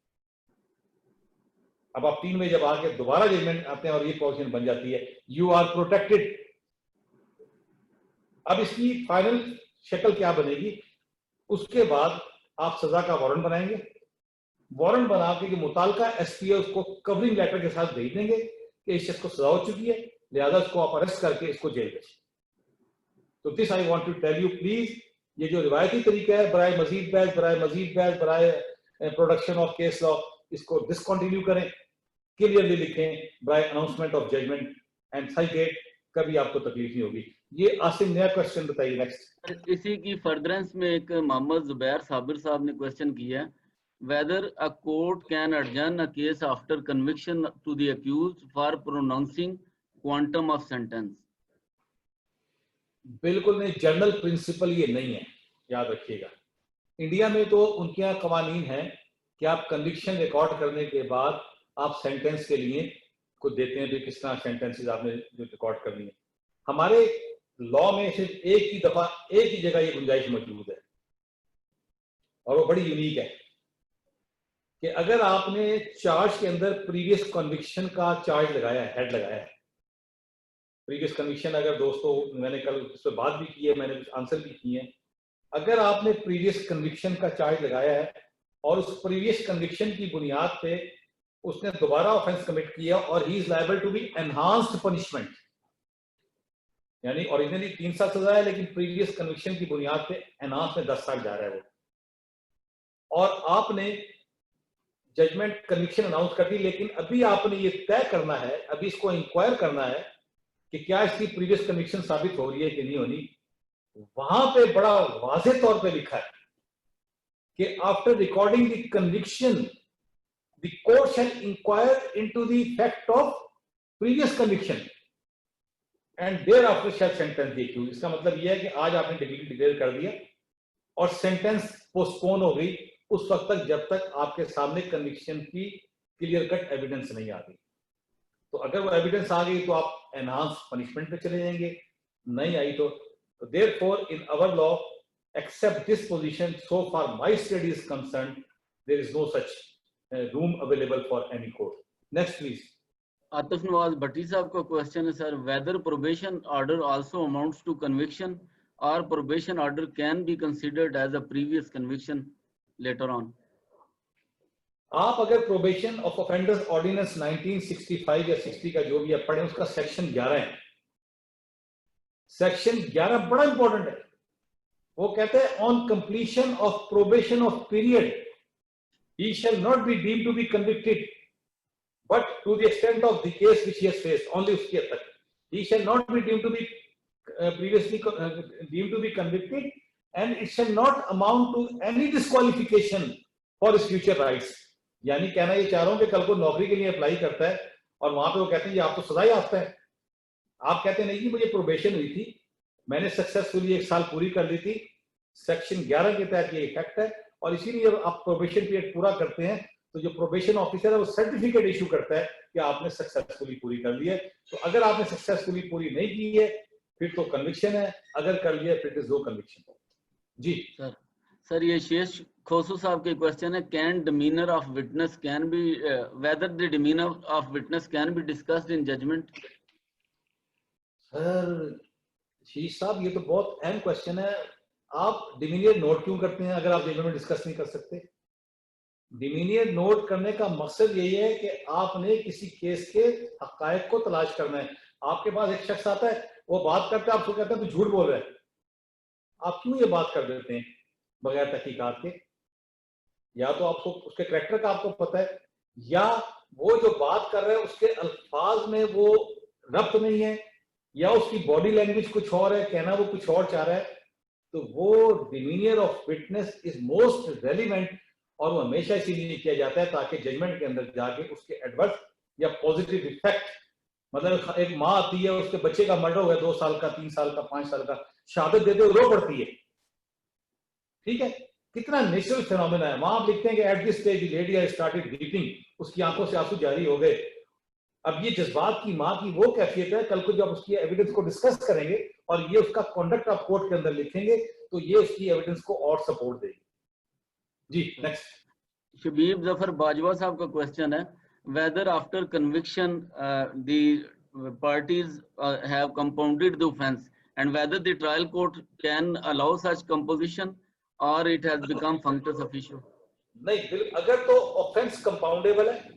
अब आप 3 बजे जब आके दोबारा जजमेंट आते हैं और ये पोजीशन बन जाती है, यू आर प्रोटेक्टेड। अब इसकी फाइनल शक्ल क्या बनेगी? उसके बाद आप सजा का वारंट बनाएंगे, वारंट बना के मुताल्लिका एसपी उसको कवरिंग लेटर के साथ भेज देंगे कि इस शख्स को सजा हो चुकी है, लिहाजा इसको आप अरेस्ट करके इसको जेल भेजें। तो this I want to tell you, please ये जो रिवायती तरीका है बराए मजीद बहस, बराए प्रोडक्शन ऑफ केस लॉ, इसको डिसकंटिन्यू करें, क्लियरली लिखें बराए अनाउंसमेंट ऑफ जजमेंट एंड सही डेट, कभी आपको तकलीफ नहीं होगी। ये आसिम नया क्वेश्चन बताइए नेक्स्ट। इसी की फर्दरेंस में एक मोहम्मद जुबैर साबिर साहब ने क्वेश्चन किया है, whether a court can adjourn a case after conviction to the accused for pronouncing quantum of sentence। बिल्कुल नहीं, जनरल प्रिंसिपल ये नहीं है, याद रखिएगा। इंडिया में तो उनके यहाँ कवानीन है कि आप कन्विक्शन रिकॉर्ड करने के बाद आप सेंटेंस के लिए को देते हैं, तो किस तरह सेंटेंसेस आपने जो रिकॉर्ड करनी है। हमारे लॉ में सिर्फ एक ही जगह ये गुंजाइश मौजूद है, और वो बड़ी यूनिक है कि अगर आपने चार्ज के अंदर प्रीवियस कन्विक्शन का चार्ज लगाया है, हेड लगाया है, प्रीवियस कन्विक्शन, अगर दोस्तों मैंने कल इस पर बात भी की है, मैंने कुछ आंसर भी किए हैं, अगर आपने प्रीवियस कन्विक्शन का चार्ज लगाया है और उस प्रीवियस कन्विक्शन की बुनियाद पे उसने दोबारा ऑफेंस कमिट किया और he is liable to be enhanced punishment, यानी ओरिजिनली 3 साल सजा है लेकिन प्रीवियस कन्विक्शन की बुनियाद पे एनहांस में 10 साल जा रहा है वो, और आपने जजमेंट कन्विक्शन अनाउंस कर दी, लेकिन अभी आपने ये तय करना है, अभी इसको इंक्वायर करना है कि क्या इसकी प्रीवियस कन्विक्शन साबित हो रही है कि नहीं होनी। वहां पे बड़ा वाज़ेह तौर पे लिखा है कि after recording the conviction the court shall inquire into the fact of previous conviction and thereafter shall sentence the accused. इसका मतलब यह है कि आज आपने डिक्लेयर कर दिया और सेंटेंस पोस्टपोन हो गई उस वक्त तक जब तक आपके सामने कन्विक्शन की क्लियर कट एविडेंस नहीं आ गई। तो अगर वो एविडेंस आ गई तो आप एनहांस पनिशमेंट पे चले जाएंगे, नहीं आई तो therefore in our law accept this position so far my study is concerned there is no such room available for any court. Next please. Atif Nawaz Bhatti साहब का क्वेश्चन है sir, whether probation order also amounts to conviction और probation order can be considered as a previous conviction later on. आप अगर probation of offenders ordinance 1965 या 60 का जो भी आप पढ़े उसका सेक्शन 11 है. सेक्शन 11 बड़ा इंपॉर्टेंट है. वो कहते हैं on completion of probation of period he shall not be deemed to be convicted but to the extent of the case which he has faced, only uski had tak. He shall not be deemed to be previously deemed to be convicted and it shall not amount to any disqualification for his future rights. यानी कहना ये चाह रहा हूं कि कल को नौकरी के लिए अप्लाई करता है और वहां पे वो कहते हैं ये आप तो सजा याफ्ता है, आप कहते हैं नहीं जी मुझे प्रोबेशन हुई थी, मैंने सक्सेसफुली 1 साल पूरी कर ली थी, सेक्शन 11 के तहत ये इफेक्ट है और इसीलिए जब आप प्रोबेशन पीरियड पूरा करते हैं तो जो प्रोबेशन ऑफिसर है वो सर्टिफिकेट इशू करता है कि आपने सक्सेसफुली पूरी कर ली है. तो अगर आपने सक्सेसफुली पूरी नहीं की है फिर तो कन्विक्शन है, अगर कर लिया फिर इट इज नो कन्विक्शन. जी सर ये शेष खोसू साहब के क्वेश्चन है, can demeanor of witness can be whether the demeanor of witness can be discussed in judgment. Sir शीश साहब ये तो बहुत अहम क्वेश्चन है. आप डिमीनियर नोट क्यों करते हैं अगर आप जजमेंट में डिस्कस नहीं कर सकते? डिमीनियर नोट करने का मकसद यही है कि आपने किसी केस के हकायक को तलाश करना है. आपके पास एक शख्स आता है, वो बात करता है, आपको कहता है तू झूठ बोल रहा है, आप क्यों ये बात कर देते हैं बगैर तहकीकात के? या तो आपको उसके करैक्टर का आपको पता है या वो जो बात कर रहा है उसके अल्फाज में वो रब्त नहीं है या उसकी बॉडी लैंग्वेज कुछ और है, कहना वो कुछ और चाह रहा है. तो वो demeanour of witness is most relevant और वो हमेशा इसीलिए किया जाता है ताकि जजमेंट के अंदर जाके उसके एडवर्स या पॉजिटिव इफेक्ट, मतलब एक माँ आती है उसके बच्चे का मर्डर हुआ 2 साल का, 3 साल का, 5 साल का, शहादत देते हुए रो पड़ती है, ठीक है, कितना नेचुरल फिनोमेना है. वहां आप लिखते हैं कि at this stage lady has started weeping, उसकी आंखों से आंसू जारी हो गए. अब ये जज्बात की माँ की वो कैफियत है, कल को जब उसकी एविडेंस को डिस्कस करेंगे और ये उसका कॉन्डक्ट आप कोर्ट के अंदर लिखेंगे तो ये उसकी एविडेंस को और सपोर्ट देगी. जी नेक्स्ट. शबीब जफर बाजवा साहब का क्वेश्चन है, whether after conviction the parties have compounded the offence and whether the trial court can allow such composition और it has become functus officio. नहीं, अगर तो ऑफेंस कंपाउंडेबल है,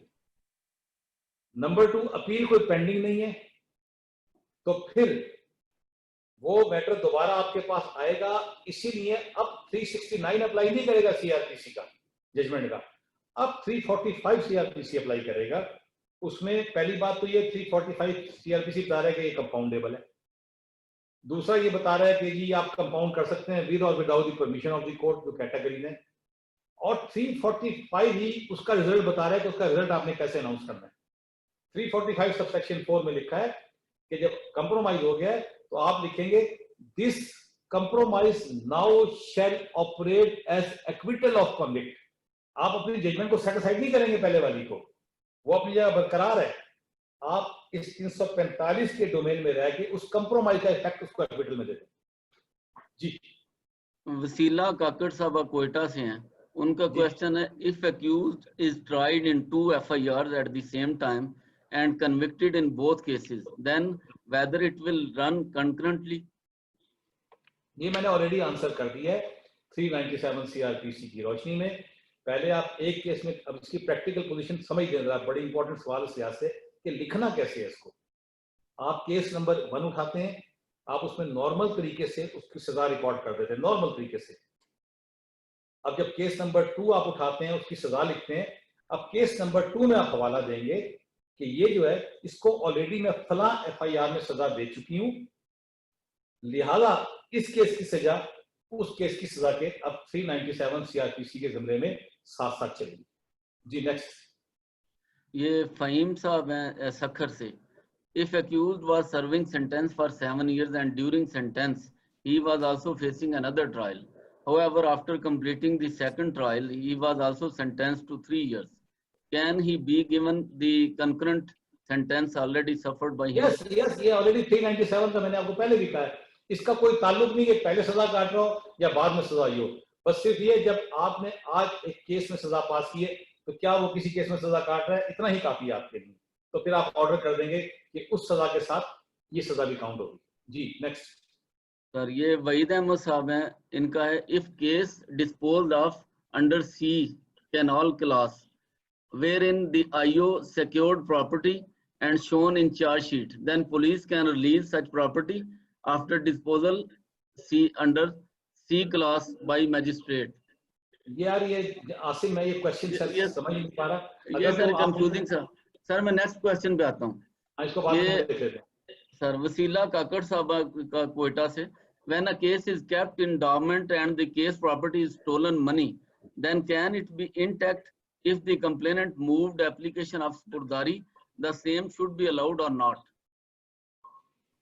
नंबर 2 अपील कोई पेंडिंग नहीं है, तो फिर वो मैटर दोबारा आपके पास आएगा. इसीलिए अब 369 अप्लाई नहीं करेगा सीआरपीसी का जजमेंट का, अब 345 सीआरपीसी अप्लाई करेगा. उसमें पहली बात तो ये 345 सीआरपीसी बता रहा है कि ये कंपाउंडेबल है. दूसरा ये बता रहा है कि जी आप कंपाउंड कर सकते हैं विद और without the permission of the court, जो कैटेगरी ने. और 345 ही उसका रिजल्ट बता रहा है कि उसका रिजल्ट आपने कैसे अनाउंस करना है. 345 सबसेक्शन 4 में लिखा है कि जब कंप्रोमाइज हो गया है तो आप लिखेंगे this compromise now shall operate as acquittal of convict. आप अपनी जजमेंट को सेट असाइड नहीं करेंगे पहले वाली को, वो अपनी जगह बरकरार है. आप इस 345 के डोमेन में रह के उस कंप्रोमाइज का इफेक्ट उसको एक्विटल में दे दें. जी वसीला काकड़ साहब कोयटा से हैं, उनका क्वेश्चन है, if accused is tried in 2 FIRs at the same time and convicted in both cases, then whether it will run concurrently. ये मैंने ऑलरेडी आंसर कर दिया है 397 सीआरपीसी की रोशनी में. पहले आप एक केस में, अब इसकी प्रैक्टिकल पोजीशन समझ लें जरा, बड़ी इंपॉर्टेंट सवाल इस लिहाज से कि लिखना कैसे है इसको. आप केस नंबर 1 उठाते हैं, आप उसमें नॉर्मल तरीके से उसकी सजा रिकॉर्ड कर देते हैं, नॉर्मल तरीके से. अब जब केस नंबर 2 आप उठाते हैं, उसकी सजा लिखते हैं. अब केस नंबर 2 में आप हवाला देंगे कि ये जो है इसको ऑलरेडी मैं फला FIR में सजा दे चुकी हूं, लिहाजा इस केस की सजा उस केस की सजा के अब 397 सीआरपीसी के ज़मरे में साथ साथ चलेगी. जी नेक्स्ट. ये फहीम साहब हैं सखर से, if accused was serving sentence for 7 years and during sentence he was also facing another trial, however after completing the second trial he was also sentenced to 3 years, can he be given the concurrent sentence already suffered by him? Yes, ये already 397 का मैंने आपको पहले भी कहा है, इसका कोई ताल्लुक नहीं कि पहले सजा काट रहा हो या बाद में सजा हो, बस सिर्फ ये जब आपने आज एक केस में सजा पास की है तो क्या वो किसी केस में सजा काट रहा है, इतना ही काफी है आपके लिए, तो फिर आप ऑर्डर कर देंगे कि उस सजा के साथ ये सजा भी काउंट होगी। जी नेक्स्ट सर, ये वहीद अहमद साहब हैं, इनका है if case disposed of under C canal class wherein the IO secured property and shown in charge sheet, then police can release such property after disposal under C class by magistrate. यार ये आसिम मैं ये question sir समझ नहीं पा रहा, ये sir confusing sir मैं नेक्स्ट क्वेश्चन पे आता हूँ। इसको बाद में देख लेते हैं। सर वसीला काकड़ साहब का कोयटा से, when a case is kept in dormant and the case property is stolen money, then can it be intact if the complainant moved application of spurdari? The same should be allowed or not?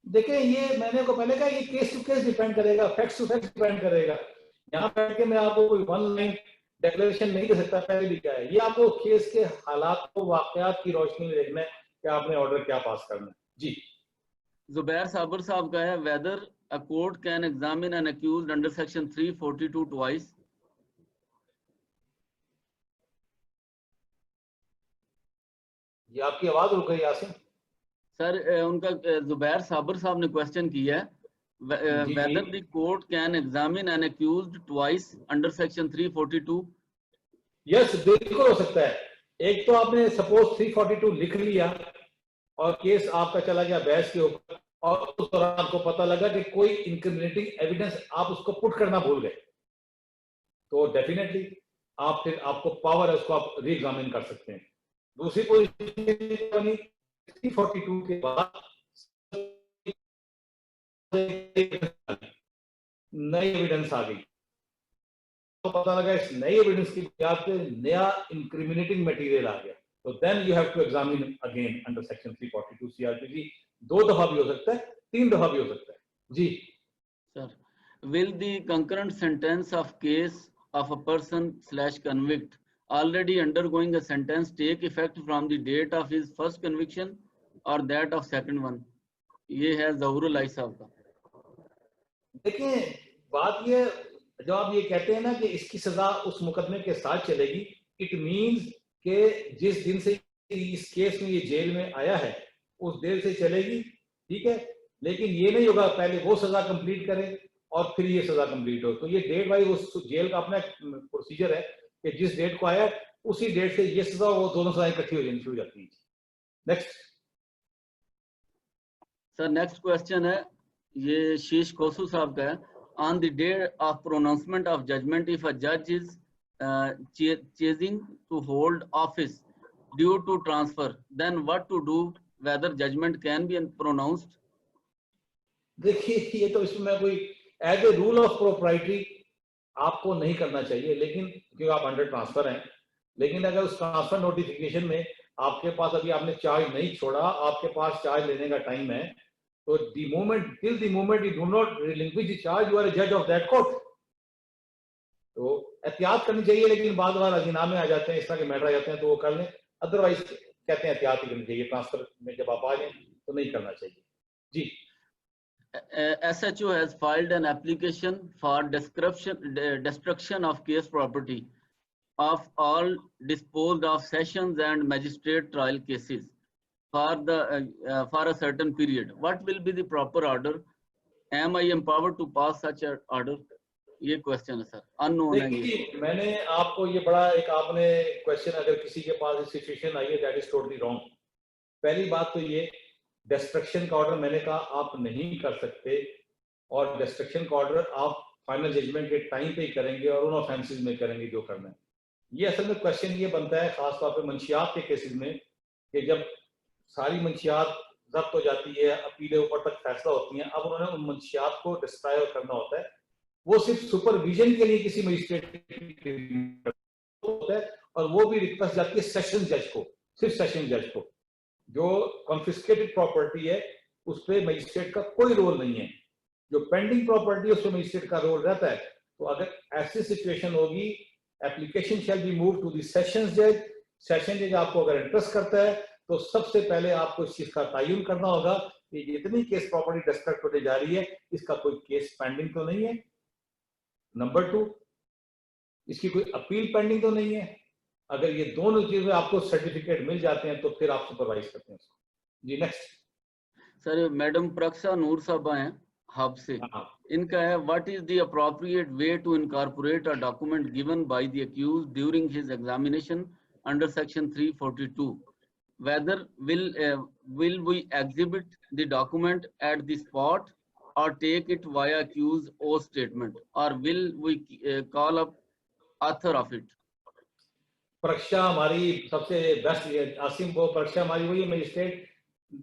देखिए ये मैंने को पहले कहा, ये case to case depend करेगा, facts to facts depend करेगा। यहाँ बैठ के मैं आपको कोई वन लाइन डिक्लेरेशन नहीं दे सकता, पहले भी क्या है, ये आपको केस के हालात को वाकयात की रोशनी में देखना है कि आपने ऑर्डर क्या पास करना है। जी जुबैर साबर साहब का है, whether a court can examine an accused under section 342 twice? ये आपकी आवाज रुक गई आसिम सर। उनका जुबैर साबर साहब ने क्वेश्चन किया है, whether the court can examine an accused twice under section 342? Yes बिल्कुल हो सकता है। एक तो आपने सपोज 342 लिख लिया और केस आपका चला गया बहस के ऊपर, और उस दौरान आपको पता लगा कि कोई इनक्रिमिनेटिंग एविडेंस आप उसको पुट करना भूल गए, तो डेफिनेटली आप फिर आपको पावर है उसको आप री एग्जामिन कर सकते हैं। दूसरी पोजीशन 342 के बाद नई एविडेंस आ गई, तो पता लगा इस नई एविडेंस की बुनियाद पे नया इंक्रिमिनेटिंग मटेरियल आ गया, तो then you have to examine again under section 342 CrPC. 2 दफा भी हो सकता है, 3 दफा भी हो सकता है। जी sir, will the concurrent sentence of case of a person / convict already undergoing a sentence take effect from the date of his first conviction or that of second one? ये है ज़हूरुल आई साहब का। देखिए बात ये, जब आप ये कहते हैं ना कि इसकी सजा उस मुकदमे के साथ चलेगी, इट मींस कि जिस दिन से इस केस में ये जेल में आया है उस देर से चलेगी, ठीक है, लेकिन ये नहीं होगा पहले वो सजा कंप्लीट करे और फिर ये सजा कंप्लीट हो। तो ये डेट वाइज उस जेल का अपना प्रोसीजर है कि जिस डेट को आया उसी डेट से ये सजा, वो दोनों सजाएं इकट्ठी हो जानी शुरू हो जाती है। नेक्स्ट सर, नेक्स्ट क्वेश्चन है, ये शीश कोसू साहब का है, on the day of pronouncement of judgment if a जज is ceasing to hold office due to transfer, then what to do, whether judgment can be pronounced? देखिए ये तो इसमें कोई as a rule of propriety आपको नहीं करना चाहिए, लेकिन क्योंकि आप अंडर ट्रांसफर हैं, लेकिन अगर उस ट्रांसफर नोटिफिकेशन में आपके पास अभी आपने चार्ज नहीं छोड़ा, आपके पास चार्ज लेने का टाइम है, तो till the moment you do not relinquish the charge, you are a जज ऑफ दैट कोर्ट। तो एहतियात करनी चाहिए, लेकिन बाद बार अजीनामे आ जाते हैं, इस तरह के मैटर आ जाते हैं, तो वो कर लें, अदरवाइज कहते हैं एहतियात ही करनी चाहिए, ट्रांसफर में जब आप आ जाए तो नहीं करना चाहिए। जी SHO has filed an application for destruction of case property of all disposed of sessions and magistrate trial cases for a certain period. What will be the proper order? Am I empowered to pass such an order? ये question है sir, unknown है ये। मैंने आपको ये बड़ा एक आपने क्वेश्चन, अगर किसी के पास सिचुएशन आई है दैट इज टोटली रॉन्ग। पहली बात तो ये डिस्ट्रक्शन का ऑर्डर मैंने कहा आप नहीं कर सकते, और डिस्ट्रक्शन का ऑर्डर आप फाइनल जजमेंट के टाइम पे ही करेंगे और उन ऑफेंसेस में करेंगे जो करना है। ये असल में क्वेश्चन ये बनता है खासतौर पे मंशियात के केसेस में, कि जब सारी मंशियात जब्त हो जाती है, अपीलें ऊपर तक फैसला होती हैं, अब उन्होंने उन मंशियात को डिस्ट्रॉय करना होता है, वो सिर्फ सुपरविजन के लिए किसी मजिस्ट्रेट होता है, और वो भी रिक्वेस्ट जाती है सेशन जज को, सिर्फ सेशन जज को। जो कॉन्फिस्केटेड प्रॉपर्टी है उस पर मजिस्ट्रेट का कोई रोल नहीं है, जो पेंडिंग प्रॉपर्टी है उस पर मजिस्ट्रेट का रोल रहता है। तो अगर ऐसी सिचुएशन होगी, application shall be move to the sessions जज, सेशन जज आपको अगर इंटरेस्ट करता है तो सबसे पहले आपको इस चीज का तयन करना होगा कि जितनी केस प्रॉपर्टी डिस्ट्रक्ट होने जा रही है इसका कोई केस पेंडिंग तो नहीं है। नंबर 2, इसकी कोई अपील पेंडिंग तो नहीं है। अगर ये दोनों चीजें आपको सर्टिफिकेट मिल जाते हैं तो फिर आप सुपरवाइज करते हैं उसको। जी next. Sir madam Praksha Noor साहब हैं हब से, इनका है what is the appropriate way to incorporate a document given by the accused during his examination under section 342, whether will we exhibit the document at the spot or take it via accused or statement, or will we call up author of it? परीक्षा हमारी सबसे best, Asim को परीक्षा हमारी वही magistrate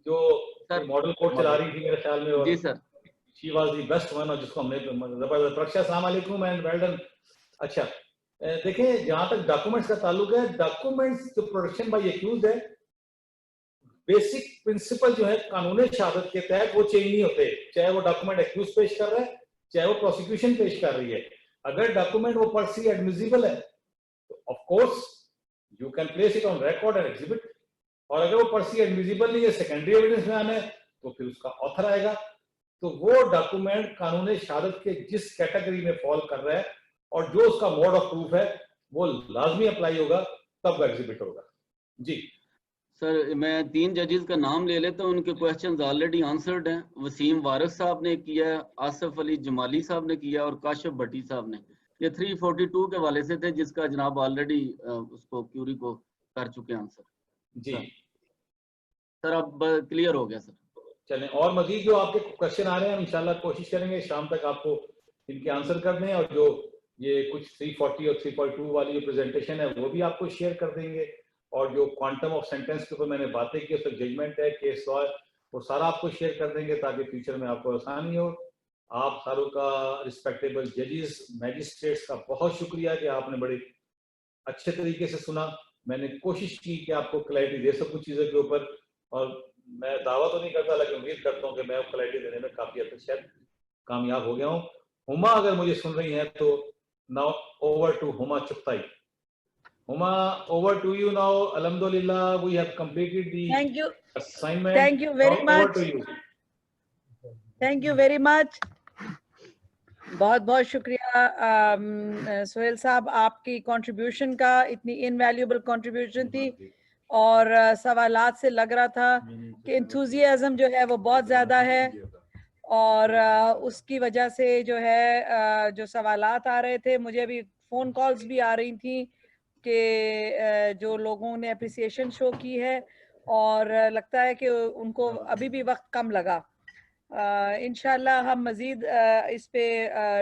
जो model court चला रही थी मेरे ख्याल में, और जी sir, she was the best one, और जिसको हमने जबरदस्त। परीक्षा अस्सलाम वालेकुम एंड वेल डन। अच्छा देखें, जहां तक डॉक्यूमेंट्स का ताल्लुक है, डॉक्यूमेंट्स जो प्रोडक्शन बाय एक्यूज्ड है, बेसिक प्रिंसिपल जो है कानून शहादत के तहत वो चेंज नहीं होते, चाहे वो डॉक्यूमेंट एक्यूज पेश कर रहा है चाहे वो प्रोसिक्यूशन पेश कर रही है। अगर डॉक्यूमेंट वो पर सी एडमिसिबल है तो of course you can place it on record and exhibit, और अगर वो पर सी एडमिसिबल नहीं है, सेकेंडरी एविडेंस में आना है, तो फिर उसका ऑथर आएगा। तो वो डॉक्यूमेंट कानून शहादत के जिस कैटेगरी में फॉल कर रहा है और जो उसका मोड ऑफ प्रूफ है वो लाजमी अप्लाई होगा, तब एग्जिबिट होगा। जी सर मैं 3 जजेस का नाम ले लेता हूं, उनके क्वेश्चंस ऑलरेडी आंसर्ड हैं। वसीम वारिस साहब ने किया, आसिफ अली जमाली साहब ने किया और काशिफ भट्टी साहब ने। ये 342 के वाले से थे जिसका जनाब ऑलरेडी उसको क्यूरी को कर चुके हैं आंसर। जी सर अब क्लियर हो गया सर। चलें, और मजीद जो आपके क्वेश्चन आ रहे हैं हम इंशाल्लाह कोशिश करेंगे शाम तक आपको इनके आंसर कर दें, और जो ये कुछ 340 और 3.2 वाली जो प्रेजेंटेशन है वो भी आपको शेयर कर देंगे, और जो क्वांटम ऑफ सेंटेंस के ऊपर मैंने बातें की, उसका जजमेंट है, केस लॉ है, वो सारा आपको शेयर कर देंगे ताकि फ्यूचर में आपको आसानी हो। आप सारों का, रिस्पेक्टेबल जजेस, मैजिस्ट्रेट्स का बहुत शुक्रिया कि आपने बड़े अच्छे तरीके से सुना। मैंने कोशिश की कि आपको क्लैरिटी दे सकूं चीज़ों के ऊपर, और मैं दावा तो नहीं करता लेकिन उम्मीद करता हूँ कि मैं क्लैरिटी देने में काफ़ी हद तक शायद कामयाब हो गया हूँ। हुमा अगर मुझे सुन रही हैं तो now over to Huma Chughtai. Huma, over to you now. Alhamdulillah, we have completed the assignment. Thank you very now, much. Over to you. Thank you very much. बहुत बहुत शुक्रिया सोहेल साहब, आपकी कंट्रीब्यूशन का, इतनी इनवैल्यूएबल कंट्रीब्यूशन थी, और सवालात से लग रहा था कि एंथुजियाज्म जो है वो बहुत ज़्यादा है, और उसकी वजह से जो है जो सवालात आ रहे थे, मुझे भी फ़ोन कॉल्स भी आ रही थी कि जो लोगों ने अप्रिसिएशन शो की है, और लगता है कि उनको अभी भी वक्त कम लगा। इंशाल्लाह हम मज़ीद इस पे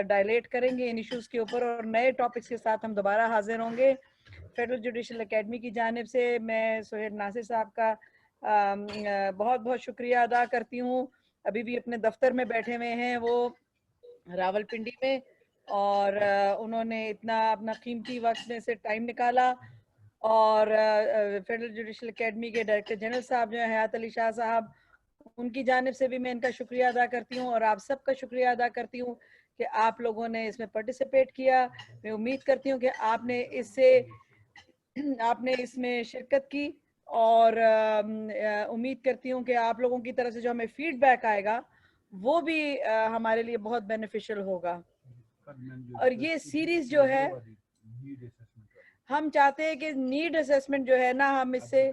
डायलेट करेंगे इन इश्यूज़ के ऊपर, और नए टॉपिक्स के साथ हम दोबारा हाजिर होंगे। फेडरल जुडिशल एकेडमी की जानिब से मैं सोहेल नासिर साहब का बहुत बहुत शुक्रिया अदा करती हूँ। अभी भी अपने दफ्तर में बैठे हुए हैं वो रावलपिंडी में, और उन्होंने इतना अपना कीमती वक्त में से टाइम निकाला, और फेडरल जुडिशल एकेडमी के डायरेक्टर जनरल साहब जो है हयात अली शाह साहब, उनकी जानिब से भी मैं इनका शुक्रिया अदा करती हूँ, और आप सबका शुक्रिया अदा करती हूँ कि आप लोगों ने इसमें पार्टिसिपेट किया। मैं उम्मीद करती हूँ कि आपने इसमें शिरकत की, और उम्मीद करती हूँ कि आप लोगों की तरफ से जो हमें फीडबैक आएगा वो भी हमारे लिए बहुत बेनिफिशियल होगा। और ये सीरीज जो है, हम चाहते हैं कि नीड असेसमेंट जो है ना, हम इससे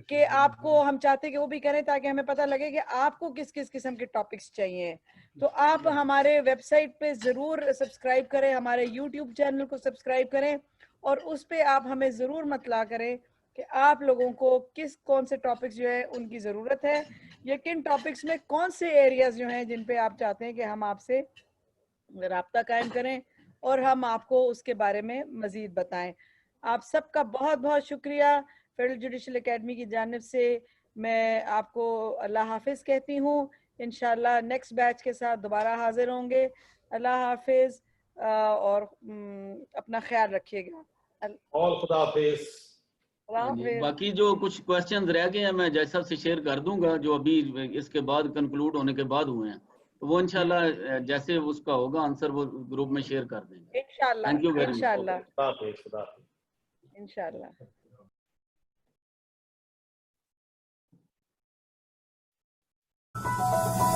कि आपको हम चाहते हैं कि वो भी करें ताकि हमें पता लगे कि आपको किस किस किस्म के टॉपिक्स चाहिए। तो आप हमारे वेबसाइट पे ज़रूर सब्सक्राइब करें, हमारे यूट्यूब चैनल को सब्सक्राइब करें, और उस पे आप हमें ज़रूर मतला करें कि आप लोगों को कौन से टॉपिक्स जो है उनकी ज़रूरत है, या किन टॉपिक्स में कौन से एरियाज जो हैं जिन पे आप चाहते हैं कि हम आपसे राब्ता कायम करें और हम आपको उसके बारे में मज़ीद बताएं। आप सबका बहुत बहुत शुक्रिया। फेडरल जुडिशल एकेडमी की जानिब से मैं आपको अल्लाह हाफिज़ कहती हूँ। इंशाल्लाह नेक्स्ट बैच के साथ दोबारा हाजिर होंगे। अल्लाह हाफिज़, और अपना ख्याल रखिएगा। खुदा हाफिज़। बाकी जो कुछ क्वेश्चंस रह गए हैं मैं जज साहब से शेयर कर दूंगा, जो अभी इसके बाद कंक्लूड होने के बाद हुए हैं, तो वो इंशाल्लाह जैसे उसका होगा आंसर वो ग्रुप में शेयर कर देंगे इंशाल्लाह। Thank you very much. इंशाल्लाह। you.